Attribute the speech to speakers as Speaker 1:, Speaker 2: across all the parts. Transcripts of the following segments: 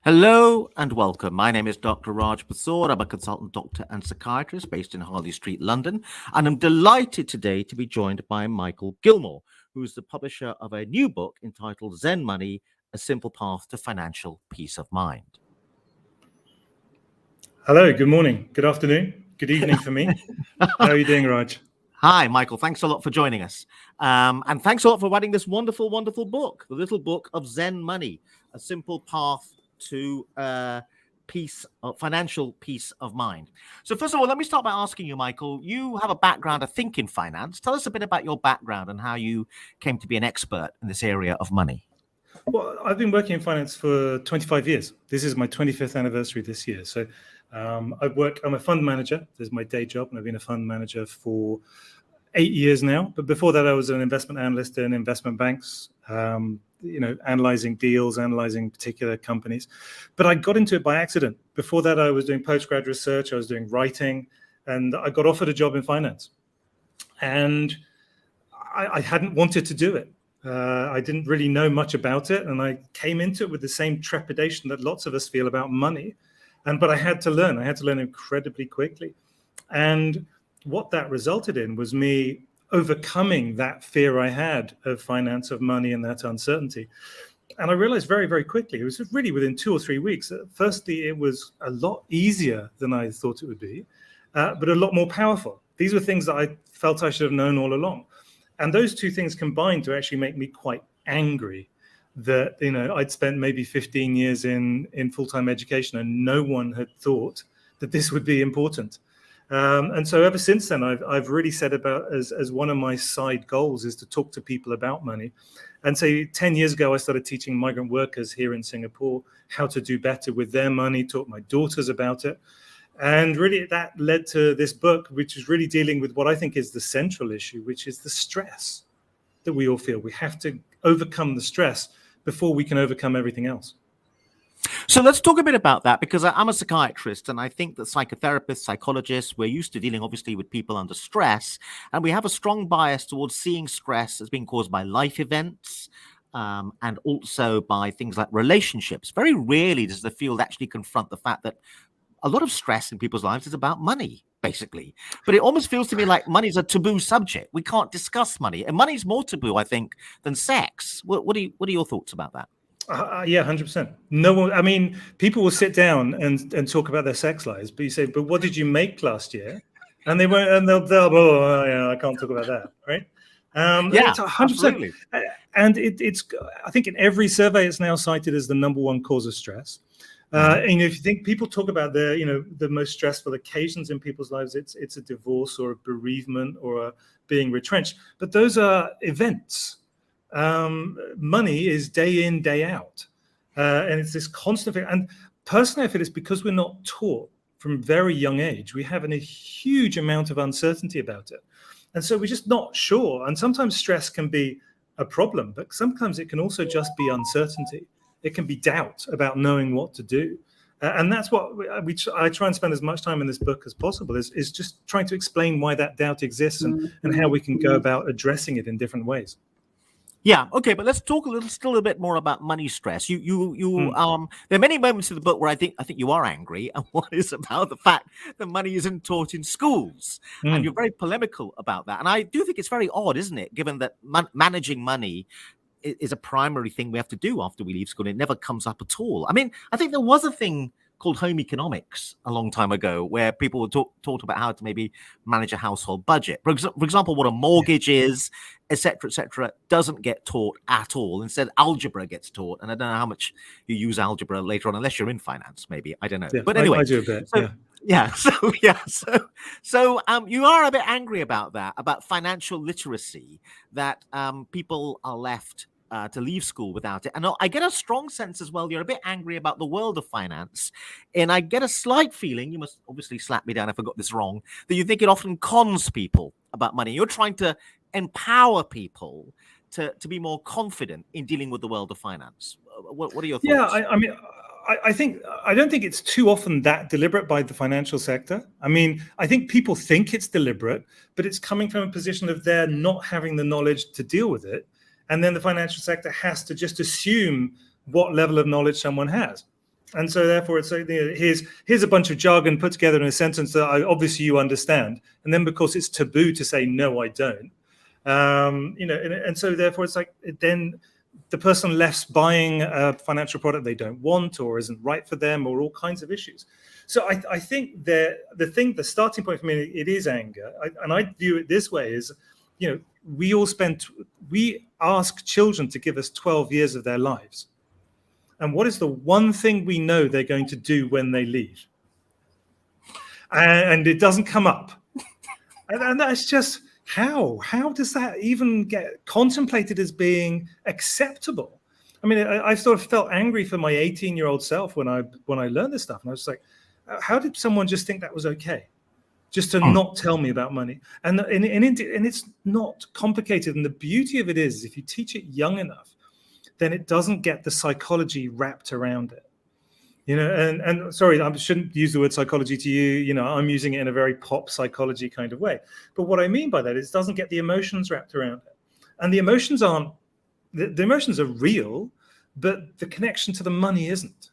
Speaker 1: Hello and welcome. My name is Dr. Raj Persaud. I'm a consultant doctor and psychiatrist based in Harley Street, London. And I'm delighted today to be joined by Michael Gilmore, who is the publisher of a new book entitled Zen Money, A Simple Path to Financial Peace of Mind.
Speaker 2: Hello, good morning, good afternoon, good evening for me. How are you doing, Raj?
Speaker 1: Hi, Michael. Thanks a lot for joining us. And thanks a lot for writing this wonderful, wonderful book, the little book of Zen Money, A Simple Path to financial peace of mind. So first of all, let me start by asking you, Michael, you have a background, I think, in finance. Tell us a bit about your background and how you came to be an expert in this area of money.
Speaker 2: Well, I've been working in finance for 25 years. This is my 25th anniversary this year. So I'm a fund manager. This is my day job, and I've been a fund manager for 8 years now. But before that, I was an investment analyst in investment banks, analyzing deals, analyzing particular companies. But I got into it by accident. Before that, I was doing postgrad research, I was doing writing, and I got offered a job in finance. And I hadn't wanted to do it. I didn't really know much about it, and I came into it with the same trepidation that lots of us feel about money. But I had to learn. I had to learn incredibly quickly. And what that resulted in was me overcoming that fear I had of finance, of money, and that uncertainty. And I realized very, very quickly, it was really within 2 or 3 weeks. Firstly, it was a lot easier than I thought it would be, but a lot more powerful. These were things that I felt I should have known all along. And those two things combined to actually make me quite angry that, I'd spent maybe 15 years in full-time education and no one had thought that this would be important. And so ever since then, I've really set about as one of my side goals is to talk to people about money. And so 10 years ago, I started teaching migrant workers here in Singapore how to do better with their money, taught my daughters about it. And really that led to this book, which is really dealing with what I think is the central issue, which is the stress that we all feel. We have to overcome the stress before we can overcome everything else.
Speaker 1: So let's talk a bit about that, because I'm a psychiatrist, and I think that psychotherapists, psychologists, we're used to dealing obviously with people under stress, and we have a strong bias towards seeing stress as being caused by life events and also by things like relationships. Very rarely does the field actually confront the fact that a lot of stress in people's lives is about money, basically. But it almost feels to me like money is a taboo subject. We can't discuss money, and money's more taboo, I think, than sex. What are your thoughts about that?
Speaker 2: Yeah, 100%. No one. I mean, people will sit down and talk about their sex lives, but you say, "But what did you make last year?" And they won't, and they'll I can't talk about that, right?
Speaker 1: Yeah,
Speaker 2: it's 100%.
Speaker 1: absolutely.
Speaker 2: And it's. I think in every survey, it's now cited as the number one cause of stress. And if you think people talk about the most stressful occasions in people's lives, it's a divorce or a bereavement or being retrenched, but those are events. Money is day in, day out, and it's this constant thing. And personally, I feel it's because we're not taught from very young age. We have a huge amount of uncertainty about it, and so we're just not sure. And sometimes stress can be a problem, but sometimes it can also just be uncertainty. It can be doubt about knowing what to do. And that's what I try and spend as much time in this book as possible is just trying to explain why that doubt exists and how we can go about addressing it in different ways.
Speaker 1: Yeah, okay, but let's talk still a bit more about money stress. There are many moments in the book where I think you are angry, and one is about the fact that money isn't taught in schools, and you're very polemical about that. And I do think it's very odd, isn't it, given that managing money is a primary thing we have to do after we leave school. It never comes up at all. I mean, I think there was a thing called home economics a long time ago, where people were taught about how to maybe manage a household budget. For example, what a mortgage is, et cetera, doesn't get taught at all. Instead, algebra gets taught. And I don't know how much you use algebra later on, unless you're in finance, maybe. I don't know.
Speaker 2: Yeah,
Speaker 1: but anyway.
Speaker 2: I do a bit,
Speaker 1: So you are a bit angry about that, about financial literacy, that people are left to leave school without it. And I get a strong sense as well, you're a bit angry about the world of finance. And I get a slight feeling, you must obviously slap me down if I got this wrong, that you think it often cons people about money. You're trying to empower people to be more confident in dealing with the world of finance. What are your thoughts?
Speaker 2: Yeah, I mean, I don't think it's too often that deliberate by the financial sector. I mean, I think people think it's deliberate, but it's coming from a position of their not having the knowledge to deal with it. And then the financial sector has to just assume what level of knowledge someone has. And so therefore it's like, here's a bunch of jargon put together in a sentence that obviously you understand. And then because it's taboo to say, no, I don't, and so therefore it's like, then the person left's buying a financial product they don't want or isn't right for them, or all kinds of issues. So I think the starting point for me, it is anger. And I view it this way is, we ask children to give us 12 years of their lives. And what is the one thing we know they're going to do when they leave? And it doesn't come up. And that's just, how does that even get contemplated as being acceptable? I mean, I sort of felt angry for my 18-year-old self when I learned this stuff. And I was like, how did someone just think that was okay? Just to not tell me about money. And it's not complicated. And the beauty of it is, if you teach it young enough, then it doesn't get the psychology wrapped around it. And sorry, I shouldn't use the word psychology to you. I'm using it in a very pop psychology kind of way. But what I mean by that is it doesn't get the emotions wrapped around it. And the emotions aren't, the emotions are real, but the connection to the money isn't.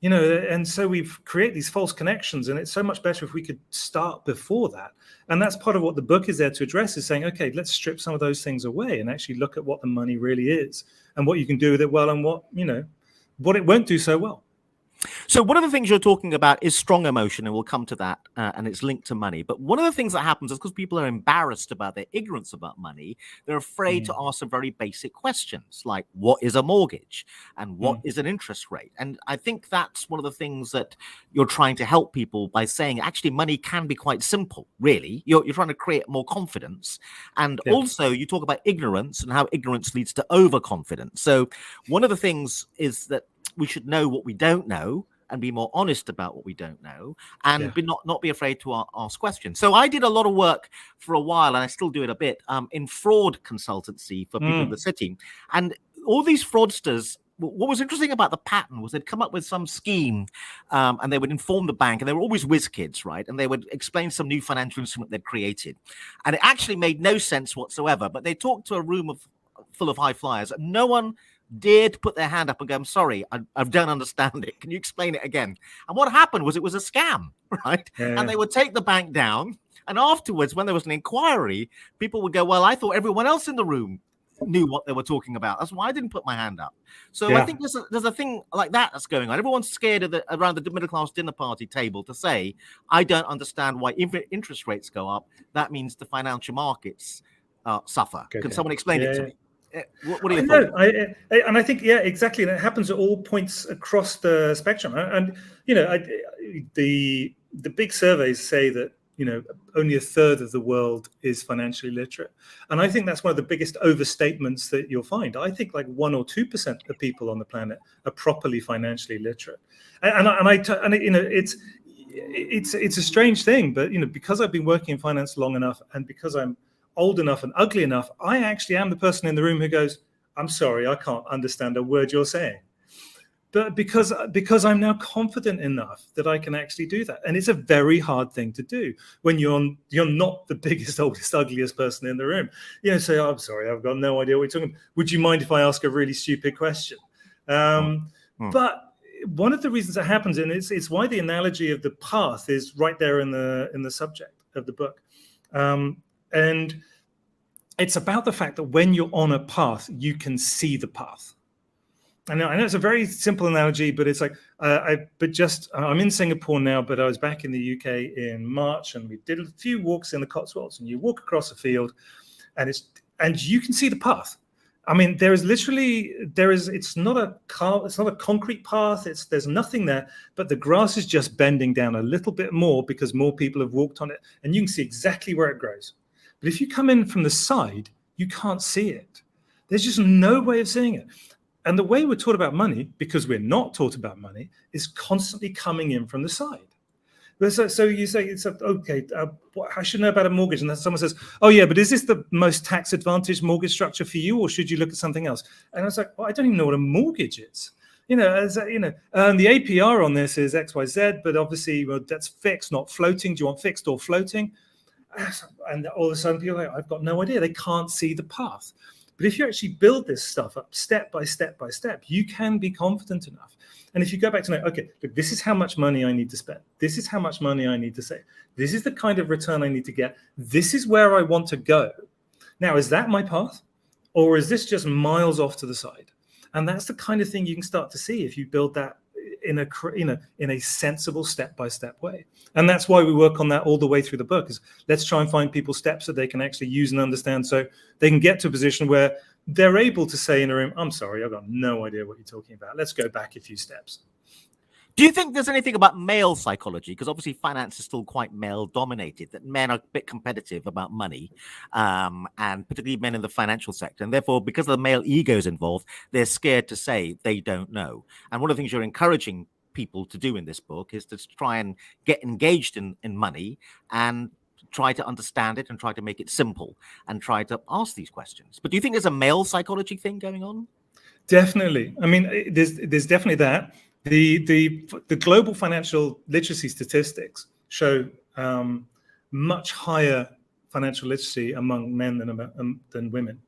Speaker 2: And so we've created these false connections, and it's so much better if we could start before that. And that's part of what the book is there to address, is saying, okay, let's strip some of those things away and actually look at what the money really is and what you can do with it well, and what it won't do so well.
Speaker 1: So one of the things you're talking about is strong emotion, and we'll come to that, and it's linked to money. But one of the things that happens is because people are embarrassed about their ignorance about money, they're afraid to ask some very basic questions like, what is a mortgage and what is an interest rate? And I think that's one of the things that you're trying to help people by saying, actually, money can be quite simple, really. You're trying to create more confidence. And also you talk about ignorance and how ignorance leads to overconfidence. So one of the things is that we should know what we don't know and be more honest about what we don't know, and not be afraid to ask questions. So I did a lot of work for a while, and I still do it a bit, in fraud consultancy for people in the city. And all these fraudsters, what was interesting about the pattern was they'd come up with some scheme, and they would inform the bank, and they were always whiz kids, right? And they would explain some new financial instrument they'd created. And it actually made no sense whatsoever, but they talked to a room full of high flyers, and no one dared to put their hand up and go, I'm sorry, I don't understand it. Can you explain it again? And what happened was it was a scam, right? And they would take the bank down. And afterwards, when there was an inquiry, people would go, well, I thought everyone else in the room knew what they were talking about. That's why I didn't put my hand up. So I think there's a thing like that's going on. Everyone's scared around the middle-class dinner party table to say, I don't understand why if interest rates go up, that means the financial markets suffer. Can someone explain it to me? What are your thoughts?
Speaker 2: And I think, exactly. And it happens at all points across the spectrum. And, the big surveys say that, only a third of the world is financially literate. And I think that's one of the biggest overstatements that you'll find. I think like 1 or 2% of people on the planet are properly financially literate. It's a strange thing, but, because I've been working in finance long enough, and because I'm old enough and ugly enough, I actually am the person in the room who goes, I'm sorry, I can't understand a word you're saying. But because I'm now confident enough that I can actually do that. And it's a very hard thing to do when you're not the biggest, oldest, ugliest person in the room. Say, I'm sorry, I've got no idea what you're talking about. Would you mind if I ask a really stupid question? But one of the reasons that happens, and it's why the analogy of the path is right there in the subject of the book. And it's about the fact that when you're on a path, you can see the path. I know it's a very simple analogy, but it's like, I'm in Singapore now, but I was back in the UK in March, and we did a few walks in the Cotswolds, and you walk across a field, and you can see the path. I mean, it's not a concrete path. There's nothing there, but the grass is just bending down a little bit more because more people have walked on it, and you can see exactly where it grows. But if you come in from the side, you can't see it. There's just no way of seeing it. And the way we're taught about money, because we're not taught about money, is constantly coming in from the side. So you say, I should know about a mortgage. And then someone says, oh, yeah, but is this the most tax advantaged mortgage structure for you, or should you look at something else? And I was like, well, I don't even know what a mortgage is. The APR on this is XYZ, but obviously, that's fixed, not floating. Do you want fixed or floating? And all of a sudden, people are like, I've got no idea. They can't see the path. But if you actually build this stuff up step by step by step, you can be confident enough. And if you go back to know, okay, look, this is how much money I need to spend. This is how much money I need to save. This is the kind of return I need to get. This is where I want to go. Now, is that my path? Or is this just miles off to the side? And that's the kind of thing you can start to see if you build that in a sensible step-by-step way. And that's why we work on that all the way through the book, is let's try and find people steps that they can actually use and understand, so they can get to a position where they're able to say in a room, I'm sorry, I've got no idea what you're talking about. Let's go back a few steps.
Speaker 1: Do you think there's anything about male psychology? Because obviously finance is still quite male dominated, that men are a bit competitive about money, and particularly men in the financial sector. And therefore, because of the male egos involved, they're scared to say they don't know. And one of the things you're encouraging people to do in this book is to try and get engaged in money and try to understand it and try to make it simple and try to ask these questions. But do you think there's a male psychology thing going on?
Speaker 2: Definitely. I mean, there's definitely that. The global financial literacy statistics show much higher financial literacy among men than women.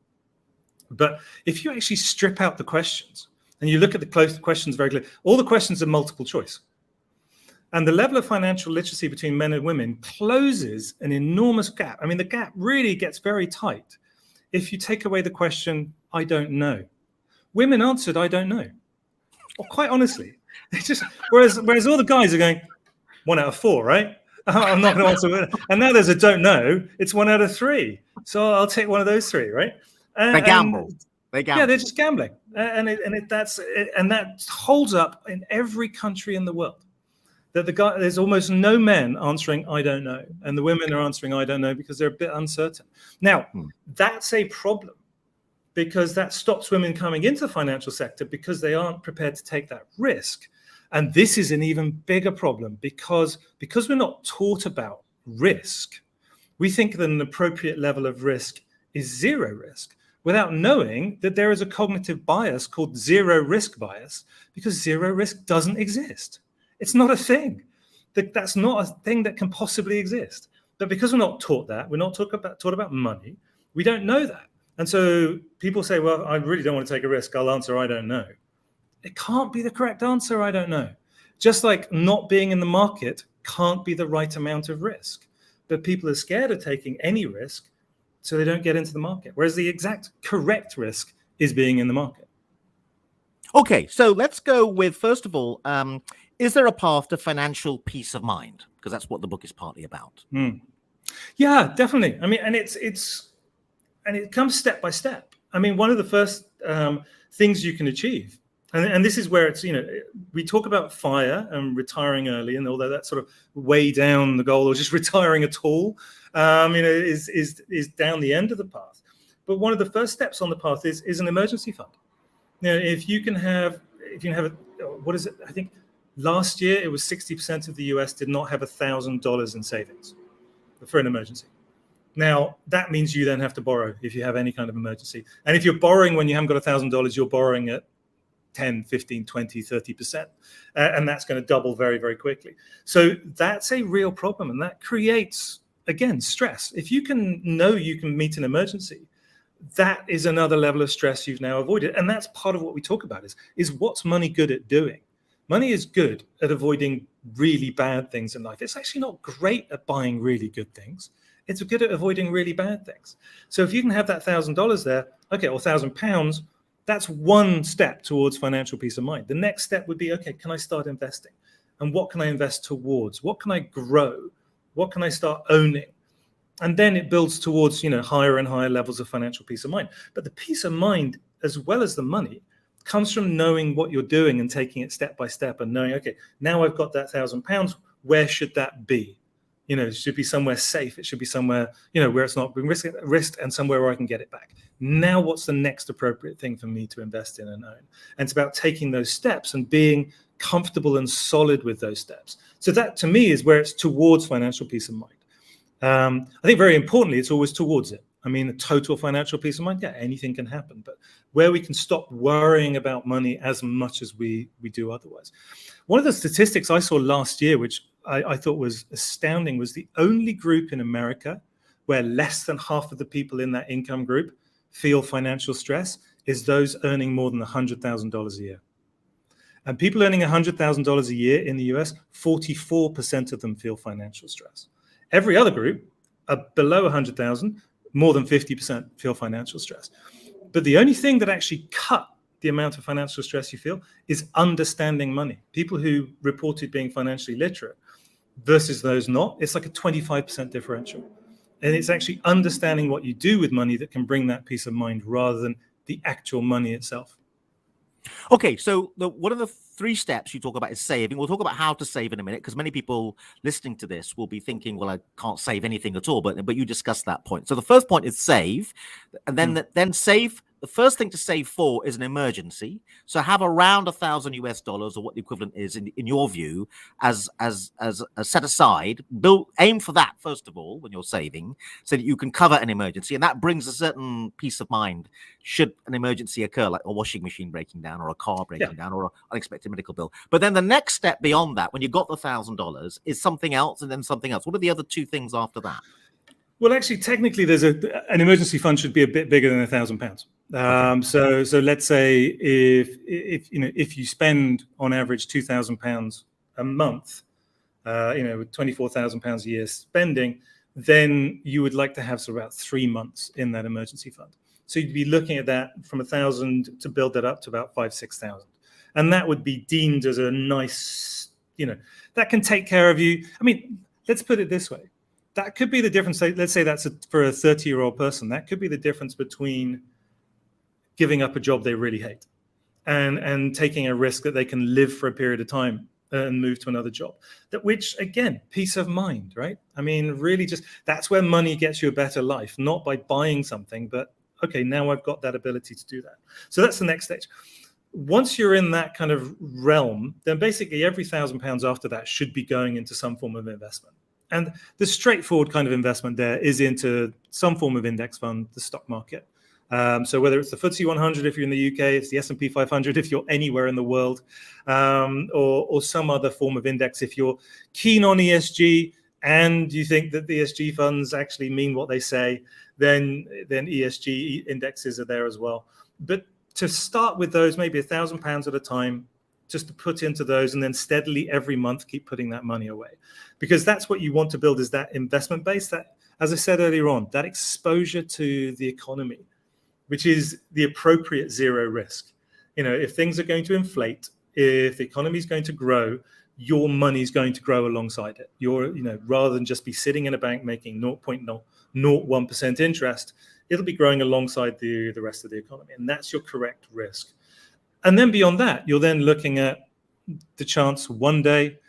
Speaker 2: But if you actually strip out the questions and you look at the questions very clearly, all the questions are multiple choice. And the level of financial literacy between men and women closes an enormous gap. I mean, the gap really gets very tight if you take away the question, I don't know. Women answered, I don't know. Well, quite honestly, it's just whereas all the guys are going 1 out of 4, right? I'm not going to answer. And now there's a don't know. It's 1 out of 3. So I'll take one of those 3, right?
Speaker 1: They gamble. They gamble.
Speaker 2: Yeah, they're just gambling, and that holds up in every country in the world. That there's almost no men answering I don't know, and the women are answering I don't know because they're a bit uncertain. Now, that's a problem, because that stops women coming into the financial sector because they aren't prepared to take that risk. And this is an even bigger problem because we're not taught about risk. We think that an appropriate level of risk is zero risk, without knowing that there is a cognitive bias called zero risk bias, because zero risk doesn't exist. It's not a thing. That's not a thing that can possibly exist. But because we're not taught that, we're not taught about money, we don't know that. And so people say, well, I really don't want to take a risk. I'll answer, I don't know. It can't be the correct answer, I don't know. Just like not being in the market can't be the right amount of risk. But people are scared of taking any risk, so they don't get into the market. Whereas the exact correct risk is being in the market.
Speaker 1: Okay, so let's go with, first of all, is there a path to financial peace of mind? Because that's what the book is partly about.
Speaker 2: Yeah, definitely. I mean, and it comes step by step. I mean, one of the first things you can achieve, and this is where it's, we talk about FIRE and retiring early, and although that's sort of way down the goal, or just retiring at all, is down the end of the path. But one of the first steps on the path is an emergency fund. If you have what is it? I think last year it was 60% of the US did not have $1,000 in savings for an emergency. Now, that means you then have to borrow if you have any kind of emergency. And if you're borrowing when you haven't got $1,000, you're borrowing at 10, 15, 20, 30%. And that's going to double very, very quickly. So that's a real problem. And that creates, again, stress. If you can know you can meet an emergency, that is another level of stress you've now avoided. And that's part of what we talk about is what's money good at doing? Money is good at avoiding really bad things in life. It's actually not great at buying really good things. It's good at avoiding really bad things. So if you can have that $1,000 there, okay, or £1,000, that's one step towards financial peace of mind. The next step would be, okay, can I start investing? And what can I invest towards? What can I grow? What can I start owning? And then it builds towards, higher and higher levels of financial peace of mind. But the peace of mind, as well as the money, comes from knowing what you're doing and taking it step by step and knowing, okay, now I've got that £1,000, where should that be? It should be somewhere safe. It should be somewhere, where it's not being risked, and somewhere where I can get it back. Now, what's the next appropriate thing for me to invest in and own? And it's about taking those steps and being comfortable and solid with those steps. So that, to me, is where it's towards financial peace of mind. I think very importantly, it's always towards it. I mean, a total financial peace of mind, yeah, anything can happen. But where we can stop worrying about money as much as we do otherwise. One of the statistics I saw last year, which I thought was astounding, was the only group in America where less than half of the people in that income group feel financial stress is those earning more than $100,000 a year. And people earning $100,000 a year in the US, 44% of them feel financial stress. Every other group below 100,000, more than 50% feel financial stress. But the only thing that actually cut the amount of financial stress you feel is understanding money. People who reported being financially literate versus those not, it's like a 25% differential. And it's actually understanding what you do with money that can bring that peace of mind rather than the actual money itself.
Speaker 1: Okay, so one of the 3 steps you talk about is saving. We'll talk about how to save in a minute, because many people listening to this will be thinking, well, I can't save anything at all, but you discussed that point. So the first point is save, and then save. The first thing to save for is an emergency. So have around $1,000 or what the equivalent is in your view as set aside. Aim for that first of all when you're saving, so that you can cover an emergency, and that brings a certain peace of mind should an emergency occur, like a washing machine breaking down or a car breaking down or an unexpected medical bill. But then the next step beyond that, when you got the $1,000, is something else and then something else. What are the other 2 things after that?
Speaker 2: Well, actually, technically, there's an emergency fund should be a bit bigger than £1,000. So let's say if you spend on average £2,000 a month, with £24,000 a year spending, then you would like to have sort of about 3 months in that emergency fund. So you'd be looking at that from 1,000 to build that up to about 5,000-6,000, and that would be deemed as a nice, that can take care of you. I mean, let's put it this way. That could be the difference. Let's say that's for a 30-year-old person. That could be the difference between giving up a job they really hate and taking a risk that they can live for a period of time and move to another job. Which, again, peace of mind, right? I mean, really that's where money gets you a better life, not by buying something, but, okay, now I've got that ability to do that. So that's the next stage. Once you're in that kind of realm, then basically every £1,000 after that should be going into some form of investment. And the straightforward kind of investment there is into some form of index fund, the stock market. So whether it's the FTSE 100 if you're in the UK, it's the S&P 500 if you're anywhere in the world, or some other form of index. If you're keen on ESG and you think that the ESG funds actually mean what they say, then ESG indexes are there as well. But to start with those, maybe £1,000 at a time, just to put into those, and then steadily every month keep putting that money away, because that's what you want to build, is that investment base, that, as I said earlier on, that exposure to the economy, which is the appropriate zero risk. If things are going to inflate, if the economy is going to grow, your money is going to grow alongside it. Rather than just be sitting in a bank making 0.01% interest, it'll be growing alongside the rest of the economy, and that's your correct risk. And then beyond that, you're then looking at the chance one day,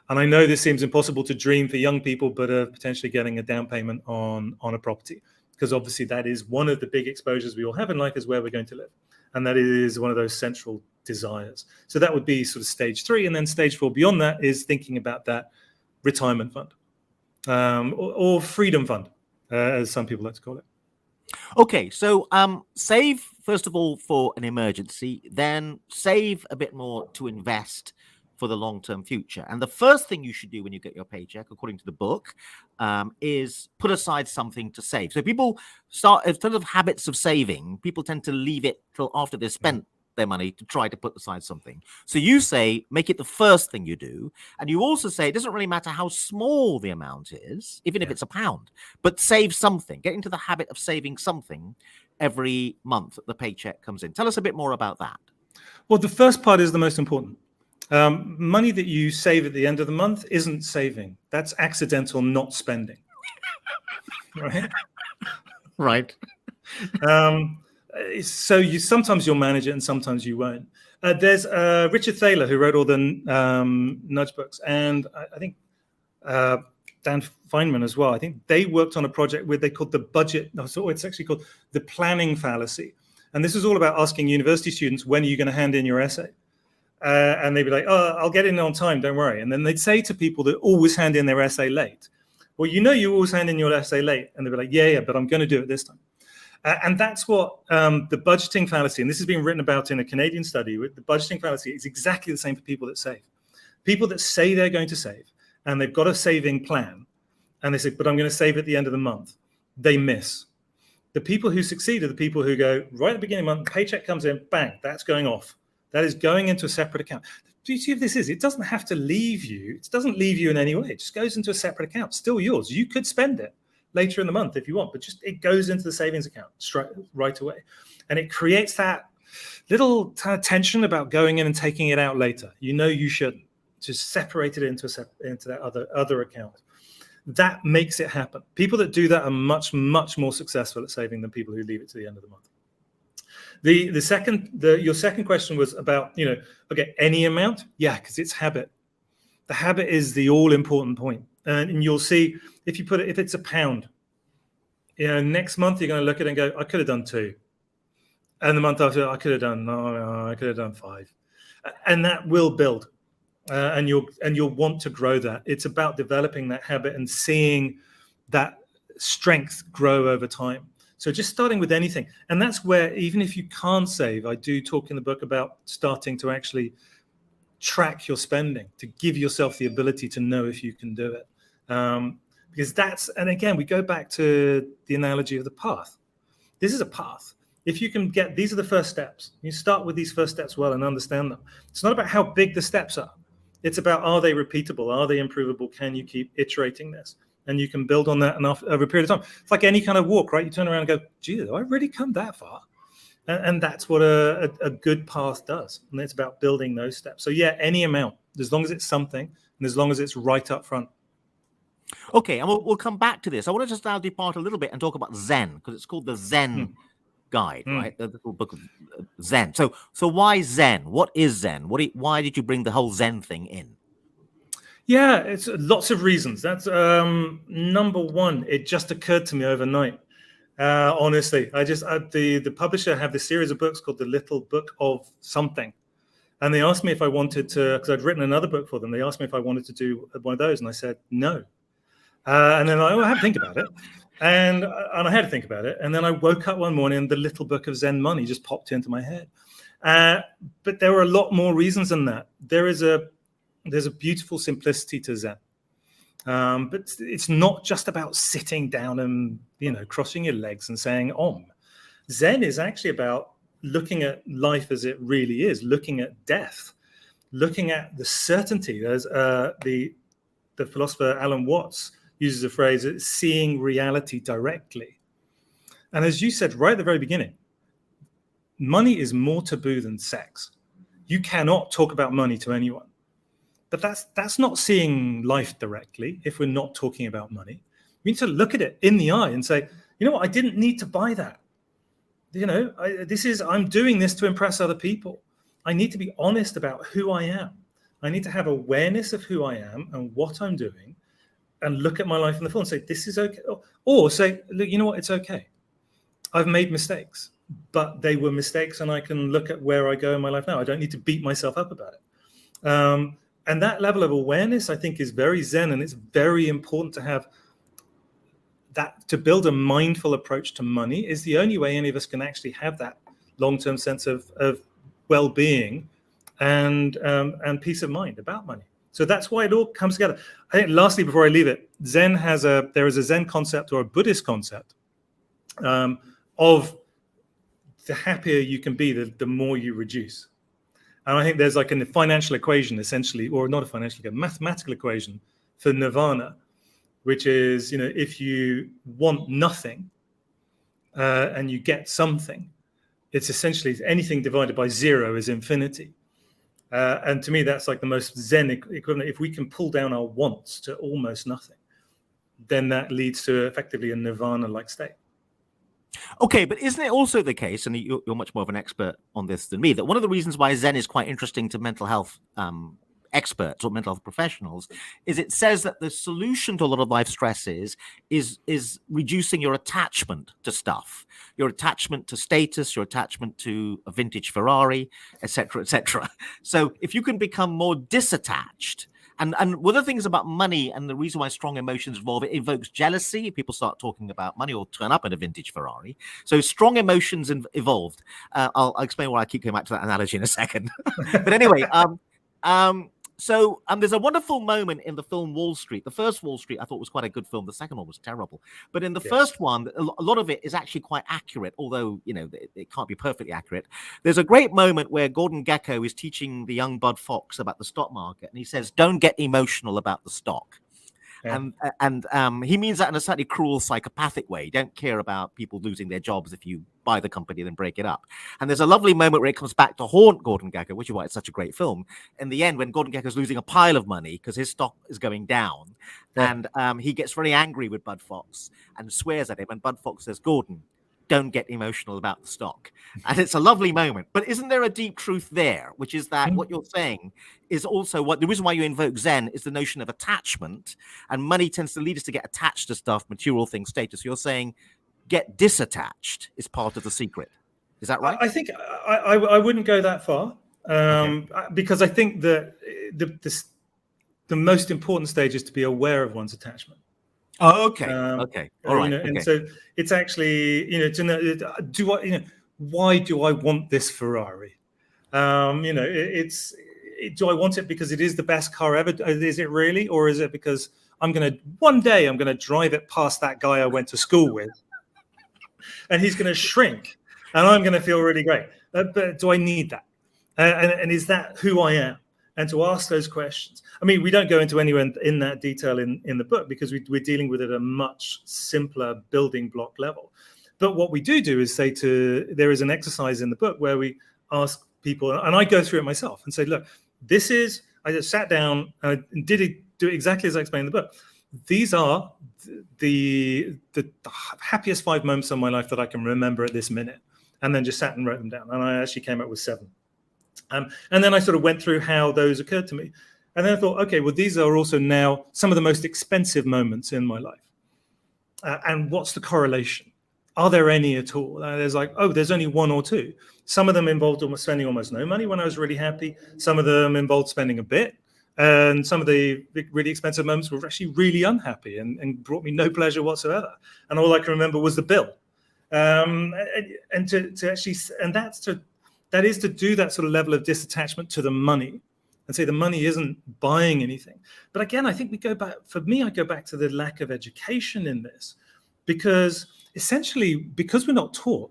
Speaker 2: and I know this seems impossible to dream for young people, but potentially getting a down payment on a property, because obviously that is one of the big exposures we all have in life, is where we're going to live. And that is one of those central desires. So that would be sort of stage 3. And then stage 4 beyond that is thinking about that retirement fund, or freedom fund, as some people like to call it.
Speaker 1: Okay, so save first of all for an emergency, then save a bit more to invest for the long-term future. And the first thing you should do when you get your paycheck, according to the book, is put aside something to save. So people start, in terms of habits of saving, people tend to leave it till after they've spent their money to try to put aside something. So you say, make it the first thing you do. And you also say, it doesn't really matter how small the amount is, even if it's £1, but save something. Get into the habit of saving something every month that the paycheck comes in. Tell us a bit more about that.
Speaker 2: Well, the first part is the most important. Money that you save at the end of the month isn't saving. That's accidental not spending. Right?
Speaker 1: Right.
Speaker 2: So sometimes you'll manage it and sometimes you won't. There's Richard Thaler, who wrote all the nudge books, and I think Dan Feynman as well. I think they worked on a project where they called the budget. So it's actually called the planning fallacy. And this is all about asking university students, when are you going to hand in your essay? And they'd be like, oh, I'll get in on time, don't worry. And then they'd say to people that always hand in their essay late, well, you always hand in your essay late. And they'd be like, yeah, but I'm going to do it this time. And that's what the budgeting fallacy, and this has been written about in a Canadian study, with the budgeting fallacy is exactly the same for people that save. People that say they're going to save, and they've got a saving plan, and they say, but I'm going to save at the end of the month, they miss. The people who succeed are the people who go right at the beginning of the month, paycheck comes in, bang, that's going off. That is going into a separate account. The beauty of this is it doesn't have to leave you. It doesn't leave you in any way. It just goes into a separate account, still yours. You could spend it later in the month if you want, but just it goes into the savings account right away. And it creates that little kind of tension about going in and taking it out later. You shouldn't. Just separate it into that other account. That makes it happen. People that do that are much, much more successful at saving than people who leave it to the end of the month. Your second question was about, okay, any amount? Yeah, because it's habit. The habit is the all-important point. And you'll see if it's £1, next month you're going to look at it and go, I could have done 2. And the month after, I could have done 5. And that will build. And you'll want to grow that. It's about developing that habit and seeing that strength grow over time. So just starting with anything. And that's where, even if you can't save, I do talk in the book about starting to actually track your spending, to give yourself the ability to know if you can do it. Because and again, we go back to the analogy of the path. This is a path. If you can these are the first steps. You start with these first steps well and understand them. It's not about how big the steps are. It's about, are they repeatable? Are they improvable? Can you keep iterating this? And you can build on that enough over a period of time. It's like any kind of walk, right? You turn around and go, gee, have I really come that far? And that's what a good path does. And it's about building those steps. So yeah, any amount, as long as it's something, and as long as it's right up front.
Speaker 1: Okay, and we'll come back to this. I want to just now depart a little bit and talk about Zen, because it's called the Zen Guide, right? The little book of Zen. So why Zen? What is Zen? Why did you bring the whole Zen thing in?
Speaker 2: Yeah, it's lots of reasons. That's number one. It just occurred to me overnight. Honestly, the publisher have this series of books called The Little Book of Something, and they asked me if I wanted to, because I'd written another book for them. They asked me if I wanted to do one of those, and I said no. And then I had to think about it, and I had to think about it, and then I woke up one morning and The Little Book of Zen Money just popped into my head. But there were a lot more reasons than that. There's a beautiful simplicity to Zen. But it's not just about sitting down and, crossing your legs and saying Om. Zen is actually about looking at life as it really is, looking at death, looking at the certainty. There's the philosopher Alan Watts uses a phrase, seeing reality directly. And as you said right at the very beginning, money is more taboo than sex. You cannot talk about money to anyone. But that's not seeing life directly if we're not talking about money. We need to look at it in the eye and say, you know what, I didn't need to buy that. I'm doing this to impress other people. I need to be honest about who I am. I need to have awareness of who I am and what I'm doing and look at my life in the full and say, this is okay. Or say, look, you know what, it's okay. I've made mistakes, but they were mistakes and I can look at where I go in my life now. I don't need to beat myself up about it. And that level of awareness, I think, is very Zen, and it's very important to have that. To build a mindful approach to money is the only way any of us can actually have that long-term sense of well-being and peace of mind about money. So that's why it all comes together. I think, lastly, before I leave it, there is a Zen concept or a Buddhist concept of the happier you can be, the more you reduce. And I think there's like a financial equation, essentially, or not a financial equation, a mathematical equation for nirvana, which is, if you want nothing and you get something, it's essentially anything divided by 0 is infinity. And to me, that's like the most Zen equivalent. If we can pull down our wants to almost nothing, then that leads to effectively a nirvana-like state.
Speaker 1: Okay, but isn't it also the case, and you're much more of an expert on this than me, that one of the reasons why Zen is quite interesting to mental health experts or mental health professionals is it says that the solution to a lot of life stresses is reducing your attachment to stuff, your attachment to status, your attachment to a vintage Ferrari, etc., etc. So if you can become more disattached. And one of the things about money and the reason why strong emotions evolve, it evokes jealousy. People start talking about money or turn up in a vintage Ferrari. So strong emotions evolved. I'll explain why I keep coming back to that analogy in a second. But anyway, there's a wonderful moment in the film Wall Street. The first Wall Street I thought was quite a good film. The second one was terrible. But in the first one, a lot of it is actually quite accurate, although, it can't be perfectly accurate. There's a great moment where Gordon Gekko is teaching the young Bud Fox about the stock market. And he says, don't get emotional about the stock. Yeah. And he means that in a slightly cruel, psychopathic way. Don't care about people losing their jobs if you buy the company and then break it up. And there's a lovely moment where it comes back to haunt Gordon Gekko, which is why it's such a great film. In the end, when Gordon Gekko's losing a pile of money because his stock is going down, and he gets very angry with Bud Fox and swears at him. And Bud Fox says, Gordon, don't get emotional about the stock. And it's a lovely moment. But isn't there a deep truth there, which is that what you're saying is also the reason why you invoke Zen is the notion of attachment, and money tends to lead us to get attached to stuff, material things, status. You're saying get disattached is part of the secret. Is that right?
Speaker 2: I think I wouldn't go that far, because I think that the most important stage is to be aware of one's attachment.
Speaker 1: Oh, okay. All right.
Speaker 2: And so it's actually, to know, why do I want this Ferrari? Do I want it because it is the best car ever? Is it really? Or is it because one day I'm going to drive it past that guy I went to school with and he's going to shrink and I'm going to feel really great. But do I need that? And is that who I am? And to ask those questions. I mean, we don't go into anywhere in that detail in the book because we're dealing with it at a much simpler building block level. But what we do is there is an exercise in the book where we ask people, and I go through it myself and say, look, I just sat down and do it exactly as I explained in the book. These are the happiest 5 moments of my life that I can remember at this minute. And then just sat and wrote them down. And I actually came up with 7. And then I sort of went through how those occurred to me. And then I thought, okay, well, these are also now some of the most expensive moments in my life. And what's the correlation? Are there any at all? There's there's only 1 or 2. Some of them involved spending almost no money when I was really happy. Some of them involved spending a bit. And some of the really expensive moments were actually really unhappy and brought me no pleasure whatsoever. And all I can remember was the bill. That is to do that sort of level of disattachment to the money and say the money isn't buying anything. But again, I think I go back to the lack of education in this, because essentially, because we're not taught,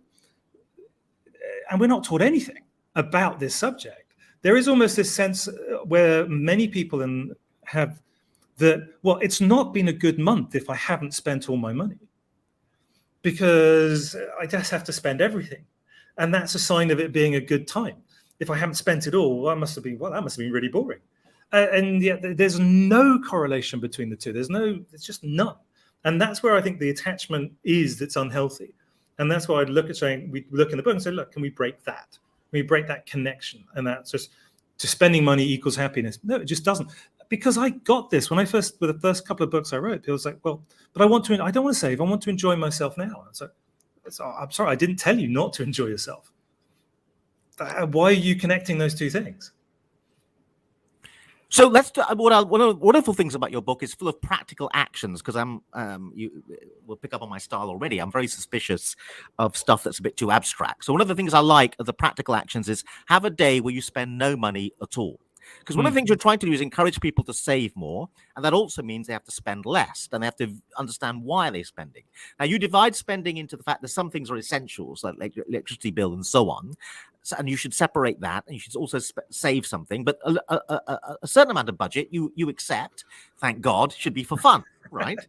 Speaker 2: and we're not taught anything about this subject, there is almost this sense where many people have that, well, it's not been a good month if I haven't spent all my money, because I just have to spend everything. And that's a sign of it being a good time. If I haven't spent it all, that must have been really boring. And yet there's no correlation between the two. There's just none. And that's where I think the attachment that's unhealthy. And that's why we look in the book and say, look, can we break that? Can we break that connection? And that's just spending money equals happiness. No, it just doesn't. Because I got this with the first couple of books I wrote, people was like, well, but I don't want to save. I want to enjoy myself now. And so, I'm sorry, I didn't tell you not to enjoy yourself. Why are you connecting those two things?
Speaker 1: So let's. One of the wonderful things about your book is full of practical actions, because you will pick up on my style already. I'm very suspicious of stuff that's a bit too abstract. So one of the things I like of the practical actions is have a day where you spend no money at all. Because one of the things you're trying to do is encourage people to save more. And that also means they have to spend less. And they have to understand why they're spending. Now, you divide spending into the fact that some things are essentials, like electricity bill and so on. And you should separate that. And you should also save something. But a certain amount of budget you accept, thank God, should be for fun, right?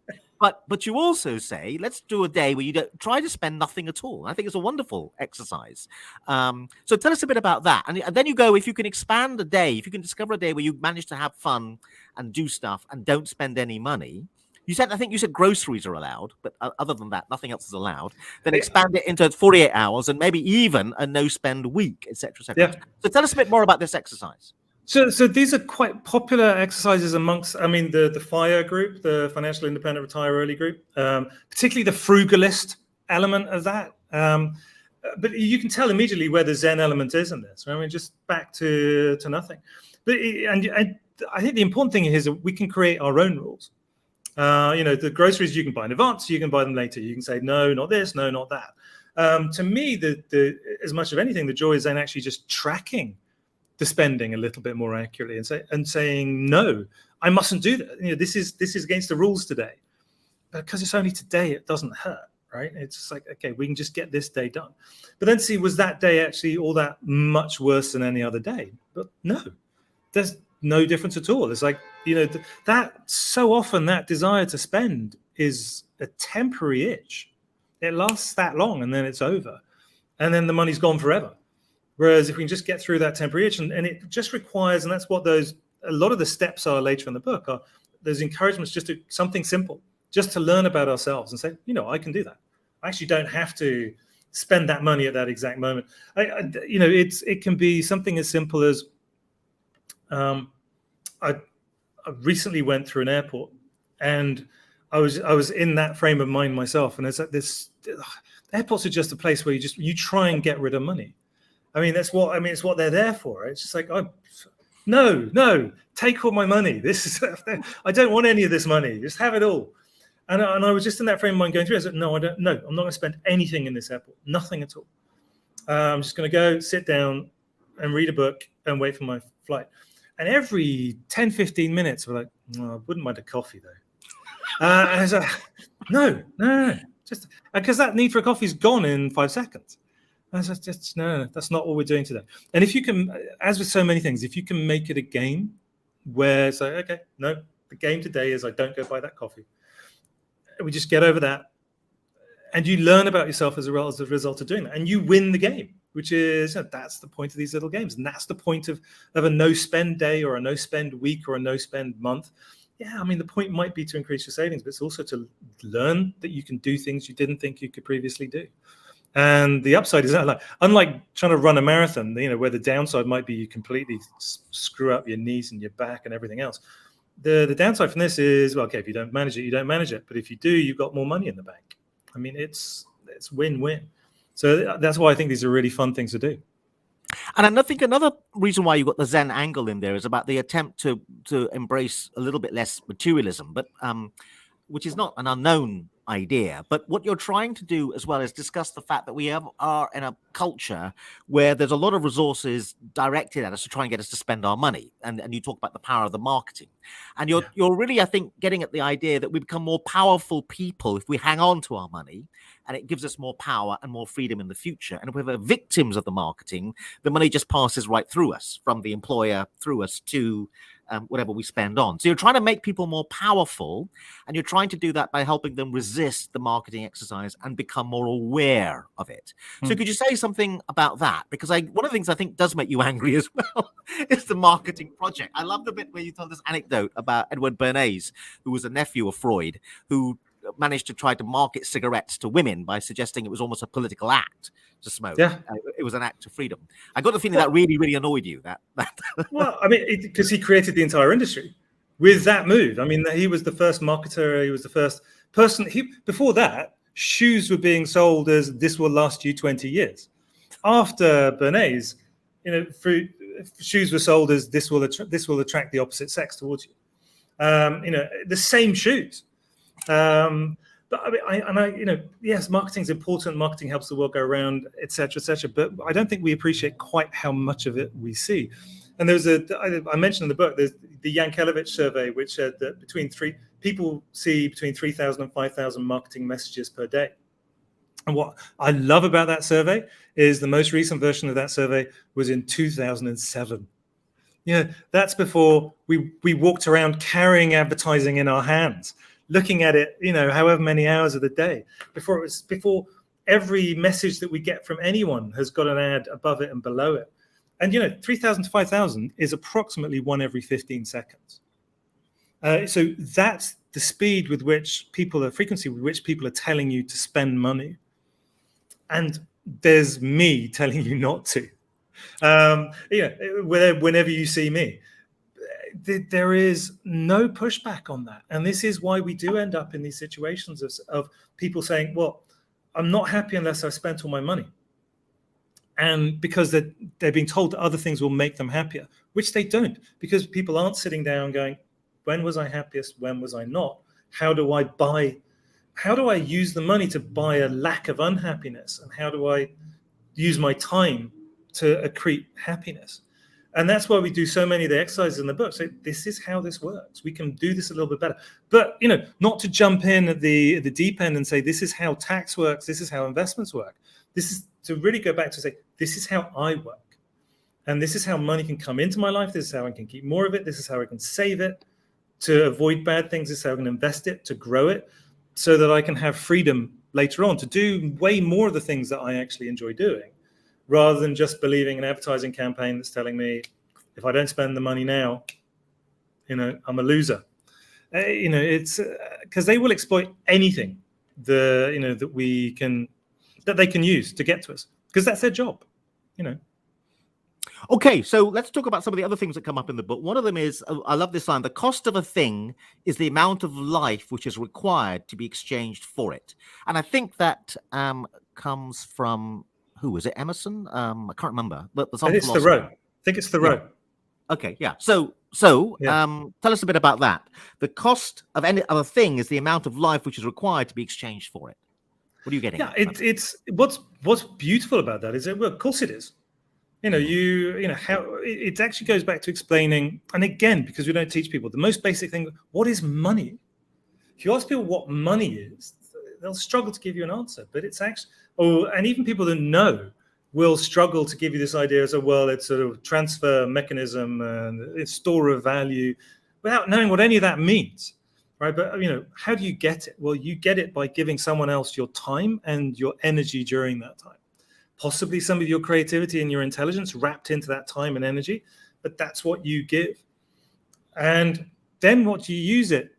Speaker 1: But you also say, let's do a day where you don't try to spend nothing at all. I think it's a wonderful exercise. So tell us a bit about that. And then you go, if you can expand a day, if you can discover a day where you manage to have fun and do stuff and don't spend any money. I think you said groceries are allowed, but other than that, nothing else is allowed. Then expand it into 48 hours and maybe even a no spend week, etc., etc. Yeah. So tell us a bit more about this exercise.
Speaker 2: So these are quite popular exercises amongst, the FIRE group, the Financial Independent Retire Early group, particularly the frugalist element of that. But you can tell immediately where the Zen element is in this. Just back to nothing. But I think the important thing is that we can create our own rules. The groceries you can buy in advance, you can buy them later. You can say, no, not this, no, not that. To me, as much of anything, the joy is then actually just tracking the spending a little bit more accurately, and saying, no, I mustn't do that. This is against the rules today. But because it's only today, it doesn't hurt, right? It's just like, okay, we can just get this day done. But then see, was that day actually all that much worse than any other day? But no, there's no difference at all. It's like, that so often that desire to spend is a temporary itch. It lasts that long and then it's over. And then the money's gone forever. Whereas if we can just get through that temporary itch, and it just requires, and that's what a lot of the steps are later in the book, are those encouragements just to something simple, just to learn about ourselves and say, I can do that. I actually don't have to spend that money at that exact moment. It can be something as simple as, I recently went through an airport, and I was in that frame of mind myself. And it's like airports are just a place where you try and get rid of money. It's what they're there for. It's just like, no, take all my money. I don't want any of this money. Just have it all. And I was just in that frame of mind going through. I said, no, I don't. No, I'm not going to spend anything in this airport. Nothing at all. I'm just going to go sit down and read a book and wait for my flight. And every 10, 15 minutes, we're like, I wouldn't mind a coffee though. And I was like, no, just because that need for a coffee is gone in 5 seconds. And I was like, no, that's not what we're doing today. And if you can, as with so many things, if you can make it a game where it's like, okay, no, the game today is I don't go buy that coffee. We just get over that, and you learn about yourself as a result of doing that, and you win the game, which is that's the point of these little games, and that's the point of a no spend day or a no spend week or a no spend month. Yeah, the point might be to increase your savings, but it's also to learn that you can do things you didn't think you could previously do. And the upside is that, unlike trying to run a marathon, where the downside might be you completely screw up your knees and your back and everything else. The downside from this is, well, okay, if you don't manage it, you don't manage it. But if you do, you've got more money in the bank. It's win-win. So that's why I think these are really fun things to do.
Speaker 1: And I think another reason why you got the Zen angle in there is about the attempt to embrace a little bit less materialism, but which is not an unknown idea. But what you're trying to do as well is discuss the fact that we are in a culture where there's a lot of resources directed at us to try and get us to spend our money. And you talk about the power of the marketing. And you're really, I think, getting at the idea that we become more powerful people if we hang on to our money, and it gives us more power and more freedom in the future. And if we're victims of the marketing, the money just passes right through us, from the employer through us to whatever we spend on. So you're trying to make people more powerful, and you're trying to do that by helping them resist the marketing exercise and become more aware of it. So could you say something about that? Because one of the things I think does make you angry as well is the marketing project. I love the bit where you told this anecdote about Edward Bernays, who was a nephew of Freud, who managed to try to market cigarettes to women by suggesting it was almost a political act to smoke.
Speaker 2: Yeah.
Speaker 1: It was an act of freedom. I got the feeling that really, really annoyed you.
Speaker 2: Well, because he created the entire industry with that move. He was the first marketer. He was the first person. Before that, shoes were being sold as "this will last you 20 years." After Bernays, shoes were sold as "this will attract the opposite sex towards you." The same shoes. Yes, marketing is important. Marketing helps the world go around, etc., etc. But I don't think we appreciate quite how much of it we see. And I mentioned in the book, there's the Yankelevich survey, which said that people see between 3,000 and 5,000 marketing messages per day. And what I love about that survey is the most recent version of that survey was in 2007. That's before we walked around carrying advertising in our hands, looking at it, however many hours of the day. Before every message that we get from anyone has got an ad above it and below it. And 3,000 to 5,000 is approximately one every 15 seconds. So that's the speed with which frequency with which people are telling you to spend money. And there's me telling you not to. Whenever you see me, there is no pushback on that. And this is why we do end up in these situations of people saying, well, I'm not happy unless I've spent all my money. And because they're being told that other things will make them happier, which they don't, because people aren't sitting down going, when was I happiest? When was I not? How do I use the money to buy a lack of unhappiness? And how do I use my time to accrete happiness? And that's why we do so many of the exercises in the book. So this is how this works. We can do this a little bit better. But, not to jump in at the deep end and say, this is how tax works, this is how investments work. This is to really go back to say, this is how I work. And this is how money can come into my life. This is how I can keep more of it. This is how I can save it to avoid bad things. This is how I can invest it to grow it so that I can have freedom later on to do way more of the things that I actually enjoy doing, rather than just believing an advertising campaign that's telling me if I don't spend the money now, I'm a loser. It's because they will exploit anything that they can use to get to us, because that's their job.
Speaker 1: Okay, so let's talk about some of the other things that come up in the book. One of them is, I love this line, the cost of a thing is the amount of life which is required to be exchanged for it. And I think that comes from, who was it, Emerson? I can't remember. But
Speaker 2: it's Thoreau. I think it's Thoreau.
Speaker 1: Yeah. Okay, yeah. So tell us a bit about that. The cost of a thing is the amount of life which is required to be exchanged for it. What are you getting?
Speaker 2: Yeah, it's what's beautiful about that is that, well, of course it is. How it actually goes back to explaining, and again, because we don't teach people the most basic thing, what is money? If you ask people what money is, they'll struggle to give you an answer. But it's actually, and even people that know will struggle to give you this idea as it's sort of transfer mechanism and it's store of value, without knowing what any of that means, right? But how do you get it? Well, you get it by giving someone else your time and your energy during that time. Possibly some of your creativity and your intelligence wrapped into that time and energy, but that's what you give. And then what do you use it